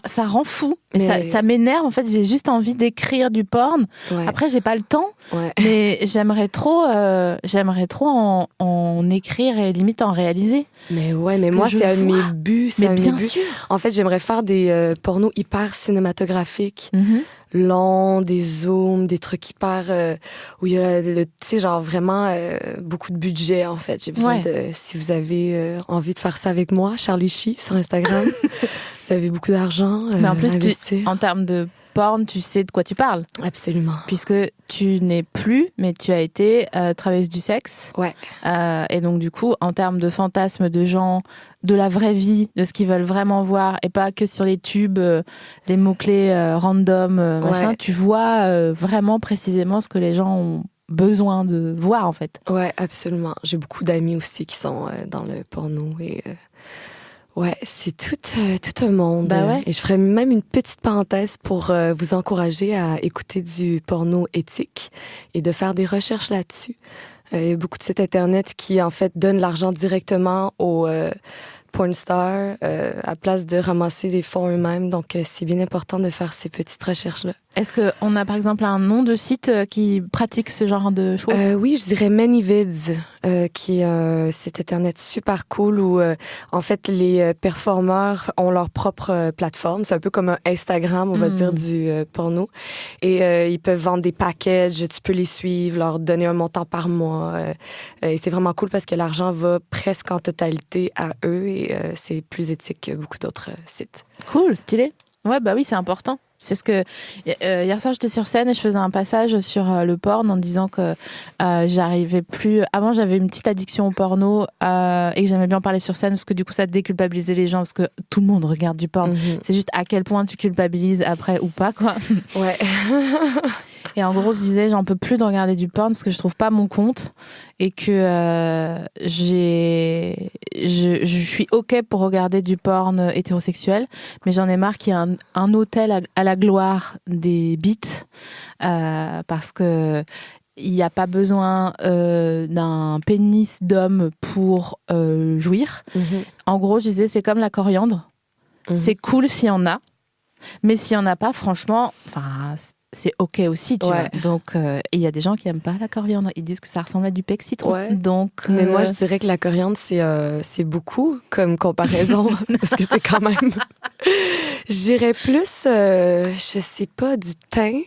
Speaker 1: Ça rend fou. Mais
Speaker 2: Mais-
Speaker 1: ça m'énerve. En fait, j'ai juste envie d'écrire du porn.
Speaker 2: Ouais.
Speaker 1: Après, j'ai pas le temps.
Speaker 2: Ouais.
Speaker 1: Mais j'aimerais trop en écrire et limite en réaliser.
Speaker 2: Mais ouais,
Speaker 1: Parce
Speaker 2: mais
Speaker 1: que
Speaker 2: moi,
Speaker 1: je
Speaker 2: c'est un de
Speaker 1: vois.
Speaker 2: mes buts. C'est
Speaker 1: Mais
Speaker 2: un de mes
Speaker 1: bien
Speaker 2: buts.
Speaker 1: sûr.
Speaker 2: En fait, j'aimerais faire des pornos hyper cinématographiques.
Speaker 1: Mhm.
Speaker 2: Longs, des zooms, des trucs hyper... où il y a, tu sais, genre vraiment beaucoup de budget, en fait. J'ai besoin de... Si vous avez envie de faire ça avec moi, Charlie Chi sur Instagram, vous avez beaucoup d'argent.
Speaker 1: Mais en plus,
Speaker 2: investir.
Speaker 1: en termes de porn, tu sais de quoi tu parles.
Speaker 2: Absolument.
Speaker 1: Puisque tu n'es plus, mais tu as été travailleuse du sexe.
Speaker 2: Ouais.
Speaker 1: Et donc, du coup, en termes de fantasmes de gens, de la vraie vie, de ce qu'ils veulent vraiment voir, et pas que sur les tubes, les mots-clés random, machin,
Speaker 2: Ouais.
Speaker 1: tu vois vraiment précisément ce que les gens ont besoin de voir, en fait.
Speaker 2: Ouais, absolument. J'ai beaucoup d'amis aussi qui sont dans le porno et... ouais, c'est tout un monde.
Speaker 1: Bah ouais.
Speaker 2: Et je ferais même une petite parenthèse pour vous encourager à écouter du porno éthique et de faire des recherches là-dessus. Il y a beaucoup de sites Internet qui, en fait, donnent l'argent directement aux porn stars à place de ramasser les fonds eux-mêmes. Donc, c'est bien important de faire ces petites recherches-là.
Speaker 1: Est-ce qu'on a, par exemple, un nom de site qui pratique ce genre de choses?
Speaker 2: Oui, je dirais Manyvids, qui est un site Internet super cool où, en fait, les performeurs ont leur propre plateforme. C'est un peu comme un Instagram, on va dire, du porno. Et ils peuvent vendre des packages, tu peux les suivre, leur donner un montant par mois. Et c'est vraiment cool parce que l'argent va presque en totalité à eux et c'est plus éthique que beaucoup d'autres sites.
Speaker 1: Cool, stylé. Ouais, bah oui, c'est important. C'est ce que hier soir j'étais sur scène et je faisais un passage sur le porn en disant que j'arrivais plus. Avant j'avais une petite addiction au porno et que j'aimais bien parler sur scène parce que du coup ça déculpabilisait les gens parce que tout le monde regarde du porn. C'est juste à quel point tu culpabilises après ou pas quoi.
Speaker 2: Ouais.
Speaker 1: Et en gros je disais j'en peux plus de regarder du porn parce que je trouve pas mon compte et que je suis ok pour regarder du porn hétérosexuel mais j'en ai marre qu'il y ait un hôtel à la gloire des beats parce que il n'y a pas besoin d'un pénis d'homme pour jouir. En gros, je disais, c'est comme la coriandre. C'est cool s'il y en a, mais s'il n'y en a pas, franchement, c'est ok aussi, tu vois. Donc, il y a des gens qui n'aiment pas la coriandre. Ils disent que ça ressemble à du pec citron.
Speaker 2: Ouais.
Speaker 1: Donc,
Speaker 2: Mais moi, je dirais que la coriandre, c'est beaucoup comme comparaison. parce que c'est quand même... J'irais plus, je sais pas, du thym.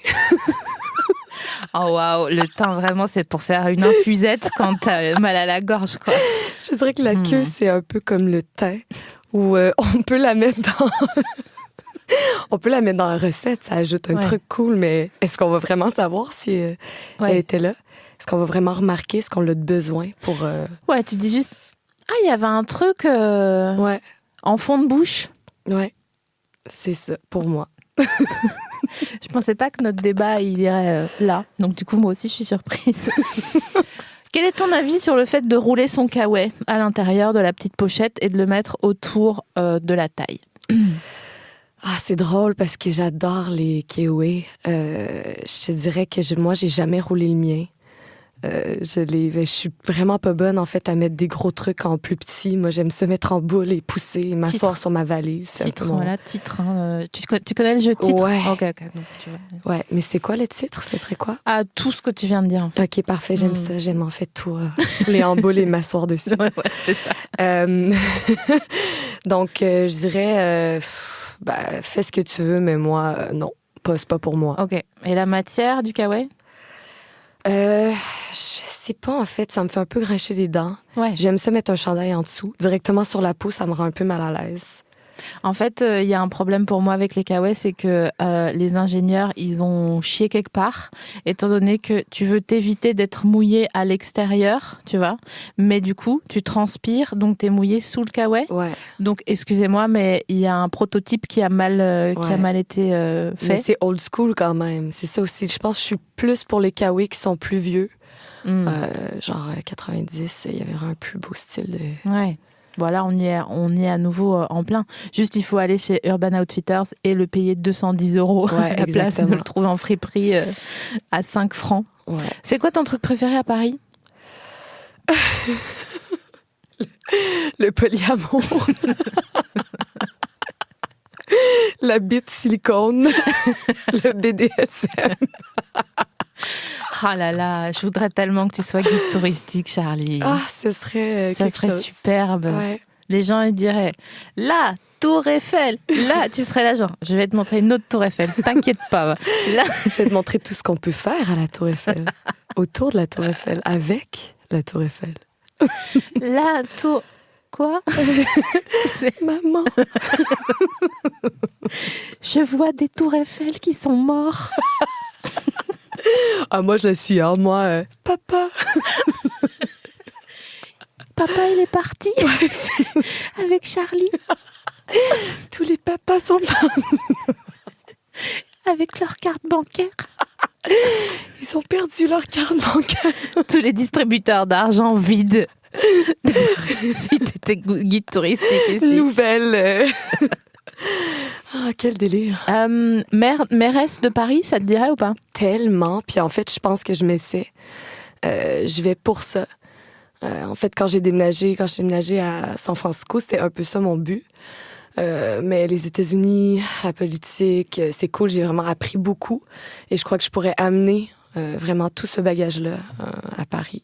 Speaker 1: oh waouh, le thym, vraiment, c'est pour faire une infusette quand t'as mal à la gorge, quoi.
Speaker 2: Je dirais que la queue, c'est un peu comme le thym, où on peut la mettre dans... on peut la mettre dans la recette, ça ajoute un truc cool, mais est-ce qu'on va vraiment savoir si elle était là? Est-ce qu'on va vraiment remarquer? Est-ce qu'on a besoin pour...
Speaker 1: Ouais, tu dis juste, ah, il y avait un truc en fond de bouche.
Speaker 2: Ouais, c'est ça, pour moi.
Speaker 1: Je pensais pas que notre débat, il irait là. Donc du coup, moi aussi, je suis surprise. Quel est ton avis sur le fait de rouler son kawaii à l'intérieur de la petite pochette et de le mettre autour de la taille?
Speaker 2: Ah, c'est drôle parce que j'adore les kiwis. Je te dirais que moi, j'ai jamais roulé le mien. Je suis vraiment pas bonne, en fait, à mettre des gros trucs en plus petit. Moi, j'aime ça mettre en boule et pousser et m'asseoir sur ma valise.
Speaker 1: Titre, voilà, titre. Hein, tu connais le jeu titre?
Speaker 2: Ouais.
Speaker 1: Ok, donc tu vois.
Speaker 2: Ouais, mais c'est quoi le titre? Ce serait quoi?
Speaker 1: Ah, tout ce que tu viens de dire.
Speaker 2: Ok, parfait, j'aime ça. J'aime en fait tout. Les en boule et m'asseoir dessus.
Speaker 1: Ouais, c'est ça.
Speaker 2: Donc, je dirais, fais ce que tu veux, mais moi, non, c'est pas pour moi.
Speaker 1: Ok. Et la matière du kawaii?
Speaker 2: Je sais pas, en fait, ça me fait un peu grincher les dents.
Speaker 1: Ouais.
Speaker 2: J'aime ça mettre un chandail en dessous. Directement sur la peau, ça me rend un peu mal à l'aise.
Speaker 1: En fait, il y a un problème pour moi avec les kawaii, c'est que les ingénieurs, ils ont chié quelque part, étant donné que tu veux t'éviter d'être mouillé à l'extérieur, tu vois. Mais du coup, tu transpires, donc t'es mouillé sous le kawaii.
Speaker 2: Ouais.
Speaker 1: Donc, excusez-moi, mais il y a un prototype qui a mal été fait.
Speaker 2: Mais c'est old school quand même. C'est ça aussi. Je pense que je suis plus pour les kawaii qui sont plus vieux. Genre 90, il y avait vraiment un plus beau style.
Speaker 1: Ouais. Voilà, on y est à nouveau en plein. Juste, il faut aller chez Urban Outfitters et le payer 210 € à la place de le trouver en friperie à 5 francs.
Speaker 2: Ouais.
Speaker 1: C'est quoi ton truc préféré à Paris?
Speaker 2: Le polyamour. La bite silicone. Le BDSM.
Speaker 1: Ah là là, je voudrais tellement que tu sois guide touristique, Charlie.
Speaker 2: Ah, ce serait
Speaker 1: ça serait
Speaker 2: chose.
Speaker 1: superbe.
Speaker 2: Ouais.
Speaker 1: Les gens ils diraient, là, Tour Eiffel. Là, tu serais là, genre, je vais te montrer une autre Tour Eiffel. T'inquiète pas. Là,
Speaker 2: je vais te montrer tout ce qu'on peut faire à la Tour Eiffel, autour de la Tour Eiffel, avec la Tour Eiffel.
Speaker 1: La Tour. Quoi?
Speaker 2: Maman.
Speaker 1: Je vois des Tours Eiffel qui sont morts.
Speaker 2: Ah, moi, je le suis, hein. Moi, papa.
Speaker 1: Papa, il est parti avec Charlie.
Speaker 2: Tous les papas sont partis.
Speaker 1: Avec leur carte bancaire.
Speaker 2: Ils ont perdu leur carte bancaire.
Speaker 1: Tous les distributeurs d'argent vides. Si t'étais guide touristique ici.
Speaker 2: Nouvelle. Ah, quel délire.
Speaker 1: Mairesse de Paris, ça te dirait ou pas?
Speaker 2: Tellement. Puis en fait, je pense que je m'essaie. Je vais pour ça. En fait, quand j'ai déménagé à San Francisco, c'était un peu ça mon but. Mais les États-Unis, la politique, c'est cool. J'ai vraiment appris beaucoup. Et je crois que je pourrais amener vraiment tout ce bagage-là à Paris.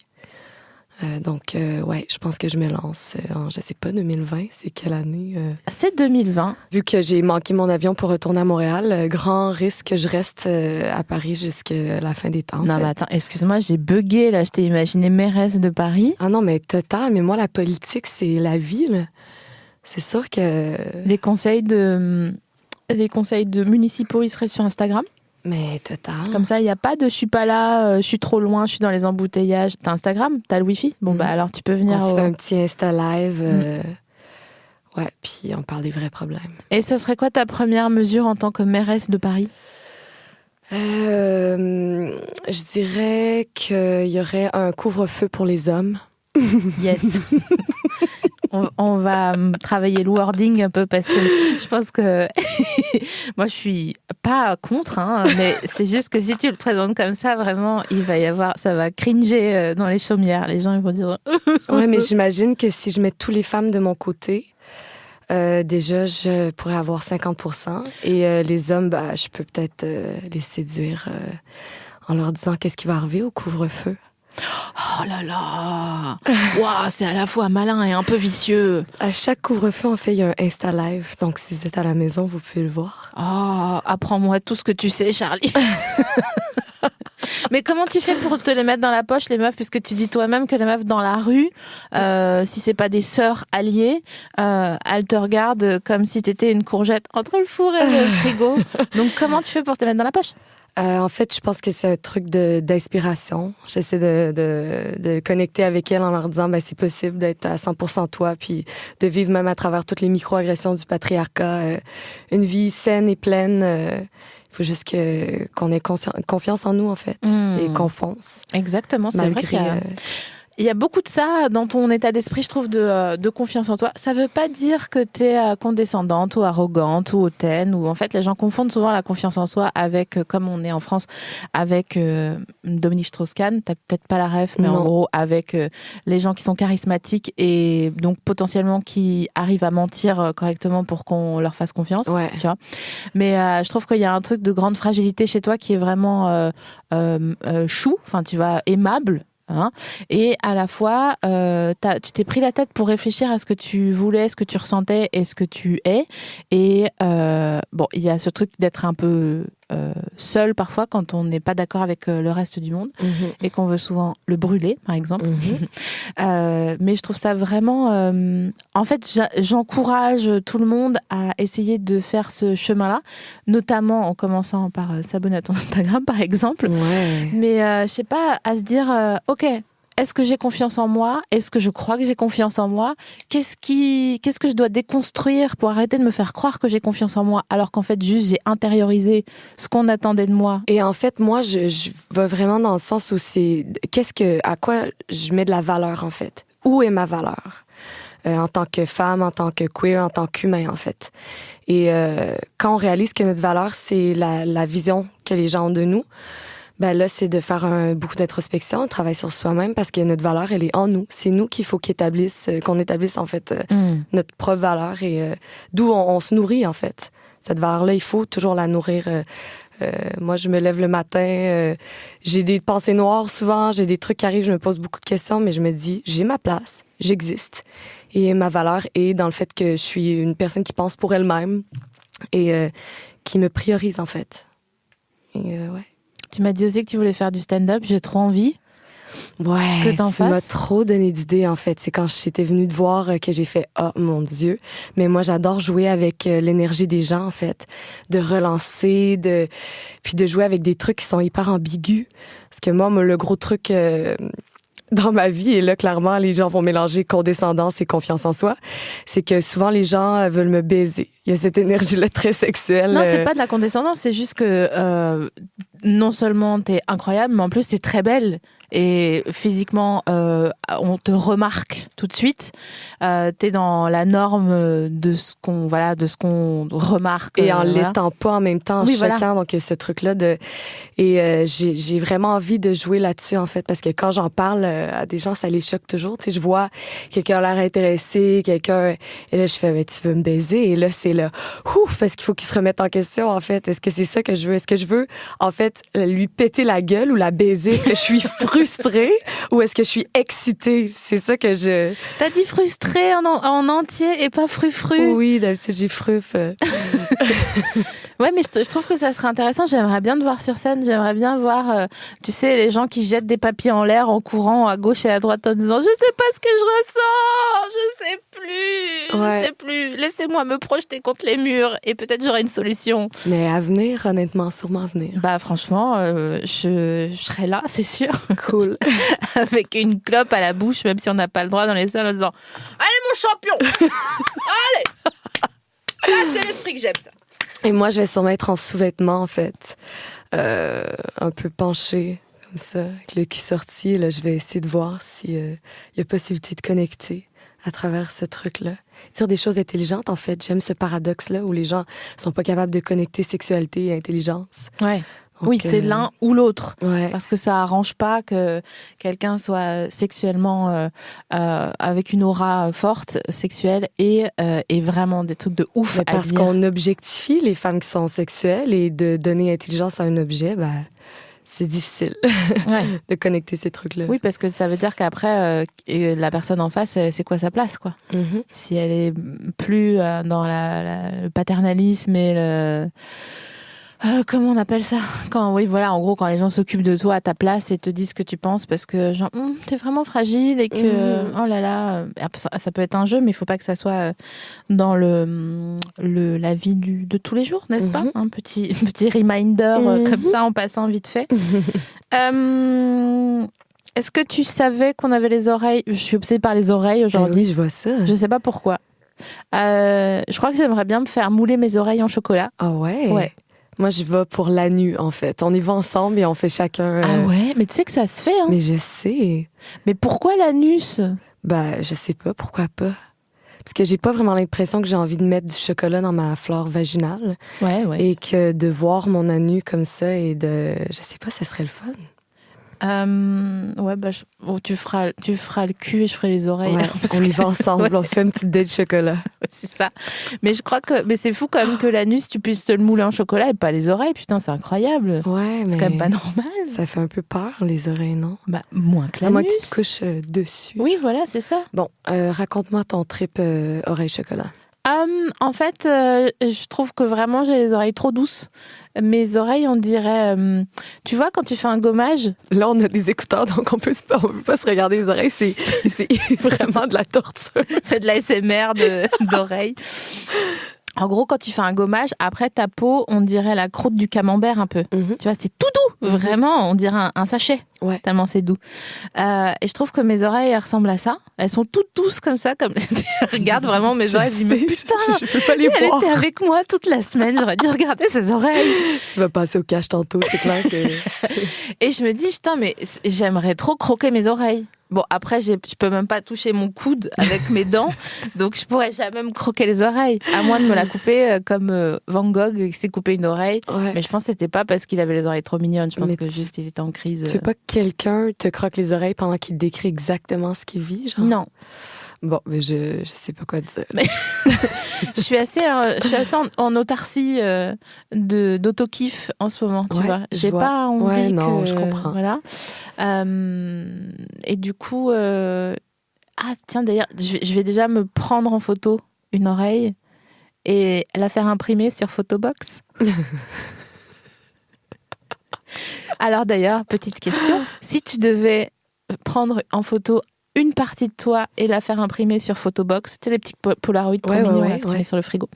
Speaker 2: Donc, ouais, je pense que je me lance en, je sais pas, 2020, c'est quelle année?
Speaker 1: C'est 2020.
Speaker 2: Vu que j'ai manqué mon avion pour retourner à Montréal, grand risque que je reste à Paris jusqu'à la fin des temps.
Speaker 1: Non, mais attends, excuse-moi, j'ai bugué, là. Je t'ai imaginé mairesse de Paris.
Speaker 2: Ah non, mais total, mais moi, la politique, c'est la vie, là. C'est sûr que...
Speaker 1: Les conseils de municipaux, ils seraient sur Instagram.
Speaker 2: Mais total.
Speaker 1: Comme ça, il n'y a pas de « je suis pas là, je suis trop loin, je suis dans les embouteillages ». T'as Instagram? T'as le Wi-Fi? Bon, bah alors tu peux venir...
Speaker 2: On se fait un petit Insta Live. Ouais, puis on parle des vrais problèmes.
Speaker 1: Et ce serait quoi ta première mesure en tant que mairesse de Paris?
Speaker 2: Je dirais qu'il y aurait un couvre-feu pour les hommes.
Speaker 1: Yes. On va travailler le wording un peu parce que je pense que moi je suis pas contre, hein, mais c'est juste que si tu le présentes comme ça, vraiment, il va y avoir, ça va cringer dans les chaumières. Les gens ils vont dire.
Speaker 2: Ouais, mais j'imagine que si je mets toutes les femmes de mon côté, déjà je pourrais avoir 50%. Et les hommes, bah, je peux peut-être les séduire en leur disant qu'est-ce qui va arriver au couvre-feu.
Speaker 1: Oh là là! Waouh, c'est à la fois malin et un peu vicieux.
Speaker 2: À chaque couvre-feu, on fait un Insta Live. Donc, si vous êtes à la maison, vous pouvez le voir.
Speaker 1: Oh, apprends-moi tout ce que tu sais, Charlie. Mais comment tu fais pour te les mettre dans la poche, les meufs, puisque tu dis toi-même que les meufs dans la rue, si c'est pas des sœurs alliées, elles te regardent comme si t'étais une courgette entre le four et le frigo. Donc, comment tu fais pour te mettre dans la poche?
Speaker 2: En fait, je pense que c'est un truc d'inspiration. J'essaie de connecter avec elles en leur disant c'est possible d'être à 100% toi, puis de vivre même à travers toutes les micro-agressions du patriarcat, une vie saine et pleine. Il faut juste qu'on ait confiance en nous, en fait, et qu'on fonce.
Speaker 1: Exactement, c'est vrai qu'il Il y a beaucoup de ça dans ton état d'esprit, je trouve, de confiance en toi. Ça veut pas dire que tu es condescendante ou arrogante ou hautaine. Ou en fait, les gens confondent souvent la confiance en soi avec, comme on est en France, avec Dominique Strauss-Kahn. T'as peut-être pas la ref, mais en gros, avec les gens qui sont charismatiques et donc potentiellement qui arrivent à mentir correctement pour qu'on leur fasse confiance.
Speaker 2: Ouais.
Speaker 1: Tu vois. Mais je trouve qu'il y a un truc de grande fragilité chez toi qui est vraiment chou, enfin, tu vois, aimable. Hein, et à la fois, tu t'es pris la tête pour réfléchir à ce que tu voulais, ce que tu ressentais et ce que tu es. Et bon, il y a ce truc d'être un peu seul parfois quand on n'est pas d'accord avec le reste du monde et qu'on veut souvent le brûler, par exemple. Mais je trouve ça vraiment... en fait, j'encourage tout le monde à essayer de faire ce chemin-là, notamment en commençant par s'abonner à ton Instagram, par exemple.
Speaker 2: Ouais.
Speaker 1: Mais je sais pas, à se dire, ok, est-ce que j'ai confiance en moi? Est-ce que je crois que j'ai confiance en moi? Qu'est-ce que je dois déconstruire pour arrêter de me faire croire que j'ai confiance en moi, alors qu'en fait, juste, j'ai intériorisé ce qu'on attendait de moi?
Speaker 2: Et en fait, moi, je vais vraiment dans le sens où c'est à quoi je mets de la valeur, en fait. Où est ma valeur? En tant que femme, en tant que queer, en tant qu'humain, en fait. Et quand on réalise que notre valeur, c'est la vision que les gens ont de nous, ben là, c'est de faire beaucoup d'introspection, un travail sur soi-même, parce que notre valeur, elle est en nous. C'est nous qu'il faut qu'on établisse, en fait, notre propre valeur et d'où on se nourrit, en fait. Cette valeur-là, il faut toujours la nourrir. Moi, je me lève le matin, j'ai des pensées noires souvent, j'ai des trucs qui arrivent, je me pose beaucoup de questions, mais je me dis, j'ai ma place, j'existe. Et ma valeur est dans le fait que je suis une personne qui pense pour elle-même et qui me priorise, en fait. Et ouais.
Speaker 1: Tu m'as dit aussi que tu voulais faire du stand-up. J'ai trop envie.
Speaker 2: Ouais,
Speaker 1: que t'en
Speaker 2: tu m'as
Speaker 1: fasses.
Speaker 2: trop donné d'idées, en fait. C'est quand j'étais venue te voir que j'ai fait « Oh, mon Dieu! » Mais moi, j'adore jouer avec l'énergie des gens, en fait. De relancer, puis de jouer avec des trucs qui sont hyper ambigus. Parce que moi, le gros truc dans ma vie, et là, clairement, les gens vont mélanger condescendance et confiance en soi, c'est que souvent, les gens veulent me baiser. Il y a cette énergie-là très sexuelle.
Speaker 1: Non, c'est pas de la condescendance, c'est juste que non seulement t'es incroyable, mais en plus t'es très belle. Et physiquement, on te remarque tout de suite. T'es dans la norme de ce qu'on remarque.
Speaker 2: Et en l'étant pas en même temps,
Speaker 1: oui,
Speaker 2: chacun.
Speaker 1: voilà.
Speaker 2: Donc, ce truc-là et j'ai vraiment envie de jouer là-dessus, en fait, parce que quand j'en parle à des gens, ça les choque toujours. Tu sais, je vois quelqu'un a l'air intéressé, quelqu'un... Et là, je fais, mais tu veux me baiser? Et là, c'est là, ouf, parce qu'il faut qu'il se remette en question, en fait. Est-ce que c'est ça que je veux? Est-ce que je veux, en fait, lui péter la gueule ou la baiser? Est-ce que je suis frustrée ou est-ce que je suis excitée? C'est ça que je...
Speaker 1: T'as dit frustré en entier et pas frufru.
Speaker 2: Oui, d'habitude, j'ai fruf.
Speaker 1: Ouais, mais je trouve que ça serait intéressant. J'aimerais bien te voir sur scène. J'aimerais bien voir, tu sais, les gens qui jettent des papiers en l'air en courant à gauche et à droite en disant « Je sais pas ce que je ressens, je sais plus,
Speaker 2: Ouais.
Speaker 1: je sais plus. Laissez-moi me projeter contre les murs et peut-être j'aurai une solution. »
Speaker 2: Mais à venir, honnêtement, sûrement à venir.
Speaker 1: Bah franchement, je serai là, c'est sûr.
Speaker 2: Cool.
Speaker 1: Avec une clope à la bouche, même si on n'a pas le droit dans les salles, en disant « Allez mon champion, allez, ça c'est l'esprit que j'aime ça. »
Speaker 2: Et moi, je vais sûrement être en sous-vêtements, en fait. Un peu penchée, comme ça, avec le cul sorti. Là, je vais essayer de voir s'il y a possibilité de connecter à travers ce truc-là. Dire des choses intelligentes, en fait. J'aime ce paradoxe-là où les gens sont pas capables de connecter sexualité et intelligence.
Speaker 1: Ouais.
Speaker 2: Donc,
Speaker 1: Oui, c'est l'un ou l'autre.
Speaker 2: Ouais.
Speaker 1: Parce que ça arrange pas que quelqu'un soit sexuellement avec une aura forte, sexuelle, et vraiment des trucs de ouf
Speaker 2: Mais
Speaker 1: à
Speaker 2: parce
Speaker 1: dire.
Speaker 2: qu'on objectifie les femmes qui sont sexuelles et de donner intelligence à un objet, ben, c'est difficile
Speaker 1: Ouais.
Speaker 2: de connecter ces trucs-là.
Speaker 1: Oui, parce que ça veut dire qu'après, la personne en face, c'est quoi sa place, quoi.
Speaker 2: Mhm.
Speaker 1: Si elle est plus dans le paternalisme et le... comment on appelle ça? Oui, voilà, en gros, quand les gens s'occupent de toi à ta place et te disent ce que tu penses parce que, genre, t'es vraiment fragile et que, oh là là, ça peut être un jeu, mais il faut pas que ça soit dans la vie de tous les jours, n'est-ce pas? Un petit reminder comme ça en passant vite fait. Est-ce que tu savais qu'on avait les oreilles? Je suis obsédée par les oreilles aujourd'hui.
Speaker 2: Oui, je vois ça.
Speaker 1: Je sais pas pourquoi. Je crois que j'aimerais bien me faire mouler mes oreilles en chocolat.
Speaker 2: Ah ouais?
Speaker 1: Ouais.
Speaker 2: Moi, je vais pour la nuit, en fait. On y va ensemble et on fait chacun...
Speaker 1: Ah ouais, mais tu sais que ça se fait, hein.
Speaker 2: Mais je sais.
Speaker 1: Mais pourquoi l'anus?
Speaker 2: Ben, je sais pas, pourquoi pas. Parce que j'ai pas vraiment l'impression que j'ai envie de mettre du chocolat dans ma flore vaginale.
Speaker 1: Ouais, ouais.
Speaker 2: Et que de voir mon anus comme ça et de... Je sais pas, ce serait le fun.
Speaker 1: Ouais, bah, tu feras le cul et je ferai les oreilles.
Speaker 2: Ouais, on y va ensemble,
Speaker 1: Ouais.
Speaker 2: on se fait une petite date de chocolat.
Speaker 1: C'est ça. Mais je crois que c'est fou quand même que l'anus, tu puisses te le mouler en chocolat et pas les oreilles. Putain, c'est incroyable.
Speaker 2: Ouais, mais...
Speaker 1: C'est quand même pas normal.
Speaker 2: Ça fait un peu peur, les oreilles, non?
Speaker 1: Bah, moins que
Speaker 2: À moins
Speaker 1: l'anus.
Speaker 2: que tu te couches dessus.
Speaker 1: Oui, voilà, c'est ça.
Speaker 2: Bon, raconte-moi ton trip oreille-chocolat.
Speaker 1: En fait, je trouve que vraiment j'ai les oreilles trop douces. Mes oreilles, on dirait... tu vois, quand tu fais un gommage...
Speaker 2: Là, on a des écouteurs, donc on peut pas se regarder les oreilles. C'est vraiment de la torture.
Speaker 1: C'est de l'ASMR d'oreilles. En gros, quand tu fais un gommage, après ta peau, on dirait la croûte du camembert un peu.
Speaker 2: Mhm.
Speaker 1: Tu vois, c'est tout doux. Vraiment, on dirait un sachet.
Speaker 2: Ouais.
Speaker 1: Tellement c'est doux. Et je trouve que mes oreilles, elles ressemblent à ça. Elles sont toutes douces comme ça. Comme... Regarde vraiment mes oreilles. Je dis, mais putain,
Speaker 2: je peux pas les
Speaker 1: elle
Speaker 2: voir.
Speaker 1: était avec moi toute la semaine. J'aurais dû regarder ses oreilles.
Speaker 2: Tu vas passer au cache tantôt, c'est clair que...
Speaker 1: Et je me dis, putain, mais j'aimerais trop croquer mes oreilles. Bon, après, je peux même pas toucher mon coude avec mes dents, donc je pourrais jamais me croquer les oreilles, à moins de me la couper comme Van Gogh qui s'est coupé une oreille.
Speaker 2: Ouais.
Speaker 1: Mais je pense que c'était pas parce qu'il avait les oreilles trop mignonnes, je pense
Speaker 2: Mais
Speaker 1: que juste il était en crise.
Speaker 2: Tu veux pas que quelqu'un te croque les oreilles pendant qu'il te décrit exactement ce qu'il vit, genre?
Speaker 1: Non.
Speaker 2: Bon, mais je sais pas quoi dire.
Speaker 1: Je suis assez en autarcie d'auto-kiff en ce moment, tu
Speaker 2: Ouais,
Speaker 1: vois.
Speaker 2: je
Speaker 1: J'ai
Speaker 2: vois.
Speaker 1: pas envie
Speaker 2: Ouais, non,
Speaker 1: que...
Speaker 2: je comprends.
Speaker 1: Voilà. Et du coup... Ah, tiens, d'ailleurs, je vais déjà me prendre en photo une oreille et la faire imprimer sur Photobox. Alors d'ailleurs, petite question. Si tu devais prendre en photo une partie de toi et la faire imprimer sur Photobox, tu sais, les petites Polaroids trop mignons là, que tu mets sur le frigo.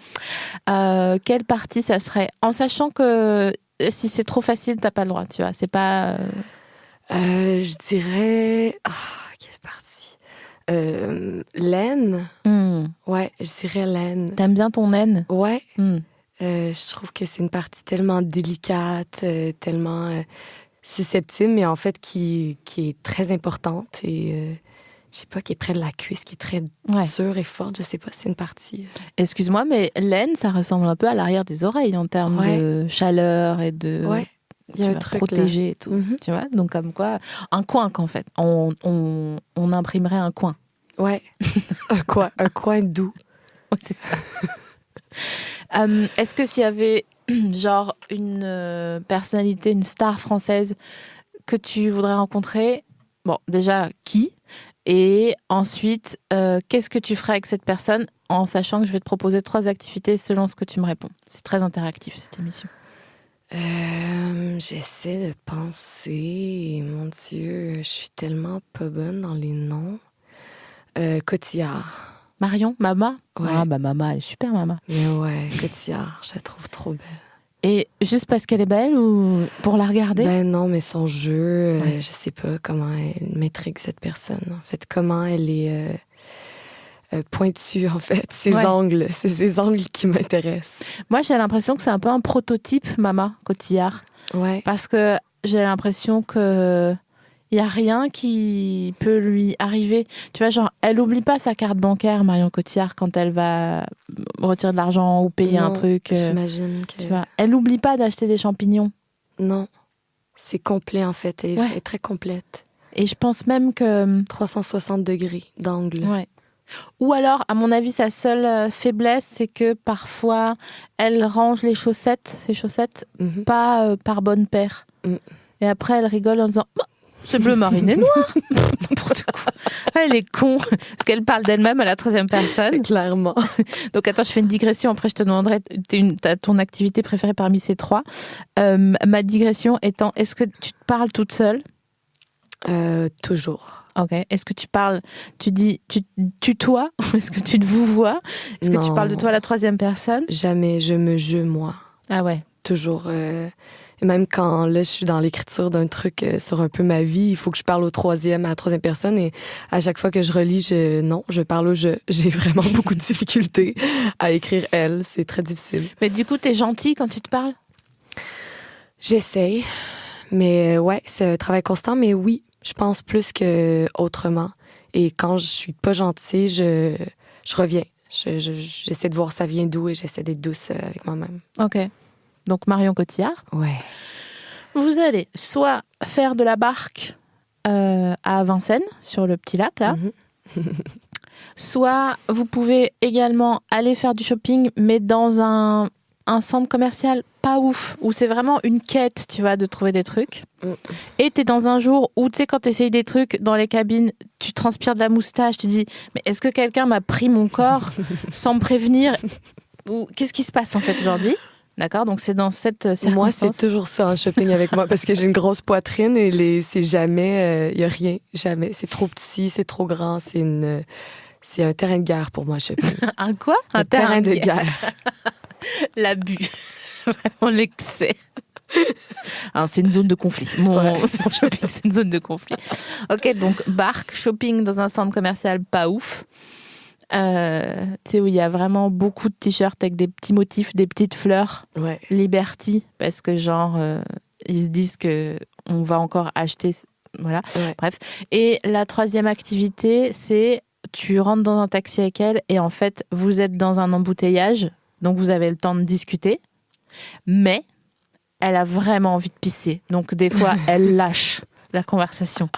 Speaker 1: Quelle partie ça serait? En sachant que si c'est trop facile, t'as pas le droit, tu vois. C'est pas...
Speaker 2: Je dirais... Ah, quelle partie? Laine. Ouais, je dirais laine.
Speaker 1: T'aimes bien ton naine?
Speaker 2: Ouais. Je trouve que c'est une partie tellement délicate, tellement susceptible, mais en fait qui est très importante et... je sais pas, qui est près de la cuisse, qui est très dure et forte. Je sais pas, c'est une partie...
Speaker 1: Excuse-moi, mais l'aine, ça ressemble un peu à l'arrière des oreilles en termes de chaleur et de...
Speaker 2: Ouais, il y a un truc
Speaker 1: protégé
Speaker 2: là.
Speaker 1: et tout, tu vois. Donc comme quoi, un coin qu'en fait. On imprimerait un coin.
Speaker 2: Ouais, un coin doux.
Speaker 1: Ouais, c'est ça. Est-ce que s'il y avait genre une personnalité, une star française que tu voudrais rencontrer, bon, déjà, qui ? Et ensuite, qu'est-ce que tu ferais avec cette personne en sachant que je vais te proposer 3 activités selon ce que tu me réponds. C'est très interactif, cette émission.
Speaker 2: J'essaie de penser. Mon Dieu, je suis tellement pas bonne dans les noms. Cotillard.
Speaker 1: Marion, Mama.
Speaker 2: Ouais.
Speaker 1: Ah, bah Mama, elle est super, Mama.
Speaker 2: Mais ouais, Cotillard, je la trouve trop belle.
Speaker 1: Et juste parce qu'elle est belle ou pour la regarder?
Speaker 2: Ben non, mais son jeu, je sais pas comment elle m'intrigue, cette personne. En fait, comment elle est pointue, en fait. Ses angles, c'est ses angles qui m'intéressent.
Speaker 1: Moi, j'ai l'impression que c'est un peu un prototype Mama Cotillard.
Speaker 2: Ouais.
Speaker 1: Parce que j'ai l'impression que il y a rien qui peut lui arriver. Tu vois, genre, elle oublie pas sa carte bancaire, Marion Cotillard, quand elle va retirer de l'argent ou payer un truc.
Speaker 2: J'imagine que...
Speaker 1: Tu vois, elle oublie pas d'acheter des champignons.
Speaker 2: Non. C'est complet, en fait. Elle est très complète.
Speaker 1: Et je pense même que...
Speaker 2: 360 degrés d'angle.
Speaker 1: Ouais. Ou alors, à mon avis, sa seule faiblesse, c'est que parfois, elle range les chaussettes, ses chaussettes, pas par bonne paire. Et après, elle rigole en disant... C'est bleu marine et noir. N'importe quoi. Elle est con. Parce qu'elle parle d'elle-même à la 3e personne.
Speaker 2: Clairement.
Speaker 1: Donc attends, je fais une digression. Après, je te demanderai ton activité préférée parmi ces 3. Ma digression étant, est-ce que tu te parles toute seule?
Speaker 2: Toujours.
Speaker 1: Ok. Est-ce que tu parles, tu tutoies? Est-ce que tu te vouvoies? Est-ce que tu parles de toi à la 3e personne?
Speaker 2: Jamais. Je me je, moi.
Speaker 1: Ah ouais.
Speaker 2: Toujours. Et même quand là, je suis dans l'écriture d'un truc sur un peu ma vie, il faut que je parle à la 3e personne. Et à chaque fois que je relis, je parle au je. J'ai vraiment beaucoup de difficultés à écrire elle. C'est très difficile.
Speaker 1: Mais du coup, t'es gentille quand tu te parles?
Speaker 2: J'essaye, mais ouais, c'est un travail constant, mais oui, je pense plus que autrement. Et quand je suis pas gentille, je reviens. J'essaie de voir ça vient d'où et j'essaie d'être douce avec moi-même.
Speaker 1: Ok. Donc Marion Cotillard.
Speaker 2: Ouais.
Speaker 1: Vous allez soit faire de la barque à Vincennes, sur le petit lac, là. Soit vous pouvez également aller faire du shopping, mais dans un centre commercial pas ouf, où c'est vraiment une quête, tu vois, de trouver des trucs. Et t'es dans un jour où, tu sais, quand t'essayes des trucs dans les cabines, tu transpires de la moustache, tu dis, mais est-ce que quelqu'un m'a pris mon corps sans me prévenir? Ou qu'est-ce qui se passe en fait aujourd'hui? D'accord, donc c'est dans cette circonstance.
Speaker 2: Moi, c'est toujours ça en shopping avec moi parce que j'ai une grosse poitrine et c'est jamais, y a rien, jamais. C'est trop petit, c'est trop grand, c'est un terrain de guerre pour moi, le shopping.
Speaker 1: Un quoi?
Speaker 2: Un terrain de guerre.
Speaker 1: L'abus. Vraiment l'excès. Alors, c'est une zone de conflit. Mon shopping, c'est une zone de conflit. Ok, donc barque, shopping dans un centre commercial pas ouf. Tu sais, où il y a vraiment beaucoup de t-shirts avec des petits motifs, des petites fleurs.
Speaker 2: Ouais.
Speaker 1: Liberty, parce que genre, ils se disent qu'on va encore acheter. Voilà,
Speaker 2: Ouais.
Speaker 1: bref. Et la troisième activité, c'est tu rentres dans un taxi avec elle et en fait, vous êtes dans un embouteillage, donc vous avez le temps de discuter. Mais elle a vraiment envie de pisser. Donc, des fois, elle lâche la conversation.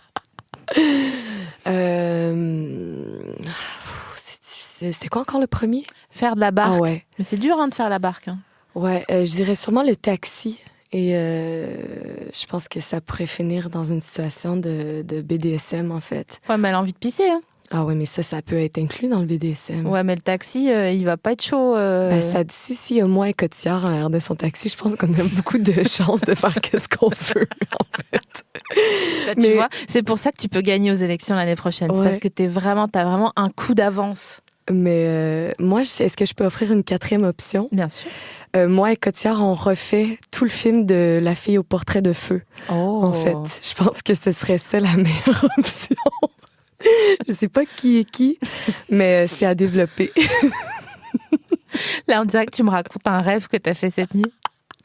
Speaker 2: C'était quoi encore le premier?
Speaker 1: Faire de la barque.
Speaker 2: Ah ouais.
Speaker 1: Mais c'est dur de faire la barque. Hein.
Speaker 2: Ouais, je dirais sûrement le taxi. Et je pense que ça pourrait finir dans une situation de BDSM, en fait.
Speaker 1: Ouais, mais elle a envie de pisser. Hein.
Speaker 2: Ah ouais, mais ça peut être inclus dans le BDSM.
Speaker 1: Ouais, mais le taxi, il va pas être chaud.
Speaker 2: Ça dit, si moi et Cotillard en l'air de son taxi, je pense qu'on a beaucoup de chances de faire qu'est-ce qu'on veut, en fait.
Speaker 1: Tu vois, c'est pour ça que tu peux gagner aux élections l'année prochaine.
Speaker 2: Ouais.
Speaker 1: C'est parce que t'as vraiment un coup d'avance.
Speaker 2: Mais moi, est-ce que je peux offrir une quatrième option?
Speaker 1: Bien sûr.
Speaker 2: Moi et Cotillard, on refait tout le film de La fille au portrait de feu.
Speaker 1: Oh.
Speaker 2: En fait, je pense que ce serait ça la meilleure option. Je sais pas qui est qui, mais c'est à développer.
Speaker 1: Là, on dirait que tu me racontes un rêve que t'as fait cette nuit.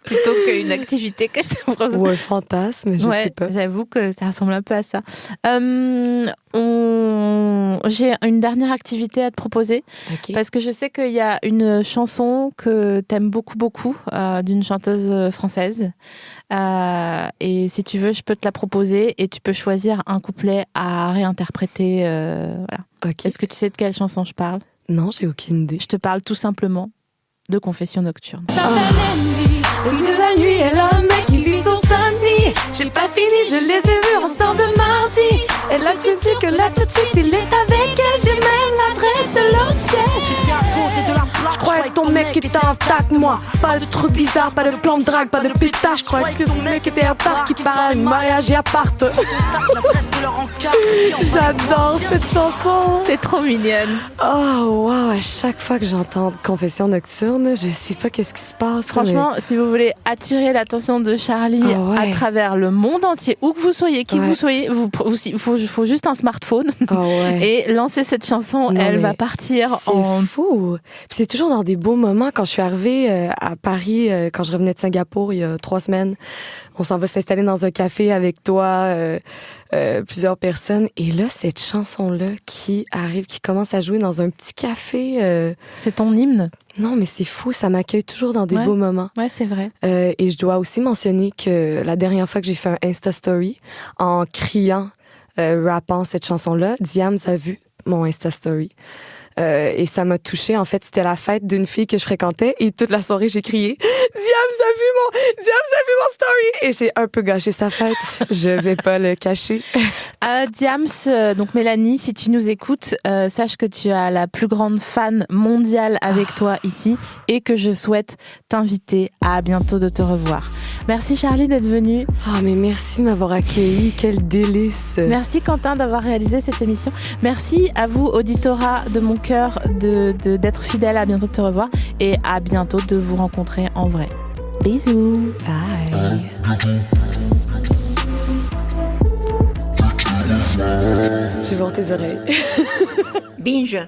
Speaker 1: Plutôt qu'une activité que je te propose.
Speaker 2: Ou un fantasme, je sais pas.
Speaker 1: J'avoue que ça ressemble un peu à ça. J'ai une dernière activité à te proposer.
Speaker 2: Okay.
Speaker 1: Parce que je sais qu'il y a une chanson que t'aimes beaucoup, d'une chanteuse française. Et si tu veux, je peux te la proposer et tu peux choisir un couplet à réinterpréter. Voilà.
Speaker 2: Okay.
Speaker 1: Est-ce que tu sais de quelle chanson je parle?
Speaker 2: Non, j'ai aucune idée.
Speaker 1: Je te parle tout simplement de Confession nocturne.
Speaker 4: Fille de la nuit, elle a un mec qui vit sur Saint-Denis. J'ai pas fini, je les ai vus ensemble mardi. Elle a dit que là tout de suite, il est avec elle. J'ai même l'adresse de l'autre chef.
Speaker 2: Je croyais que ton mec était intact, moi. Pas de trucs bizarres, pas de plan de drague, pas de pétage. Je croyais que ton mec était à part, qui part à un mariage et à part. J'adore cette chanson.
Speaker 1: T'es trop mignonne.
Speaker 2: Oh, wow, à chaque fois que j'entends Confession nocturne, je sais pas qu'est-ce qui se passe.
Speaker 1: Franchement, si vous voulez attirer l'attention de Charlie à travers le monde entier, où que vous soyez, qui que vous soyez, il faut juste un smartphone et lancer cette chanson. Elle va partir en...
Speaker 2: C'est fou. Puis c'est toujours dans des beaux moments. Quand je suis arrivée à Paris, quand je revenais de Singapour il y a 3 semaines, on s'en va s'installer dans un café avec toi, plusieurs personnes. Et là, cette chanson-là qui arrive, qui commence à jouer dans un petit café.
Speaker 1: C'est ton hymne?
Speaker 2: Non, mais c'est fou. Ça m'accueille toujours dans des beaux moments.
Speaker 1: Ouais, c'est vrai.
Speaker 2: Et je dois aussi mentionner que la dernière fois que j'ai fait un Insta Story en criant, rappant cette chanson-là, Diams a vu mon Insta Story. Et ça m'a touchée. En fait, c'était la fête d'une fille que je fréquentais et toute la soirée, j'ai crié « Diams a vu mon story! » Et j'ai un peu gâché sa fête. Je vais pas le cacher.
Speaker 1: Diams, donc Mélanie, si tu nous écoutes, sache que tu as la plus grande fan mondiale avec toi ici et que je souhaite t'inviter à bientôt de te revoir. Merci Charlie d'être venue.
Speaker 2: Ah, mais merci de m'avoir accueilli. Quel délice.
Speaker 1: Merci Quentin d'avoir réalisé cette émission. Merci à vous, auditorat de mon cœur, d'être fidèle. À bientôt de te revoir et à bientôt de vous rencontrer en vrai. Bisous.
Speaker 2: Bye. Je vais voir tes oreilles.
Speaker 1: Binge.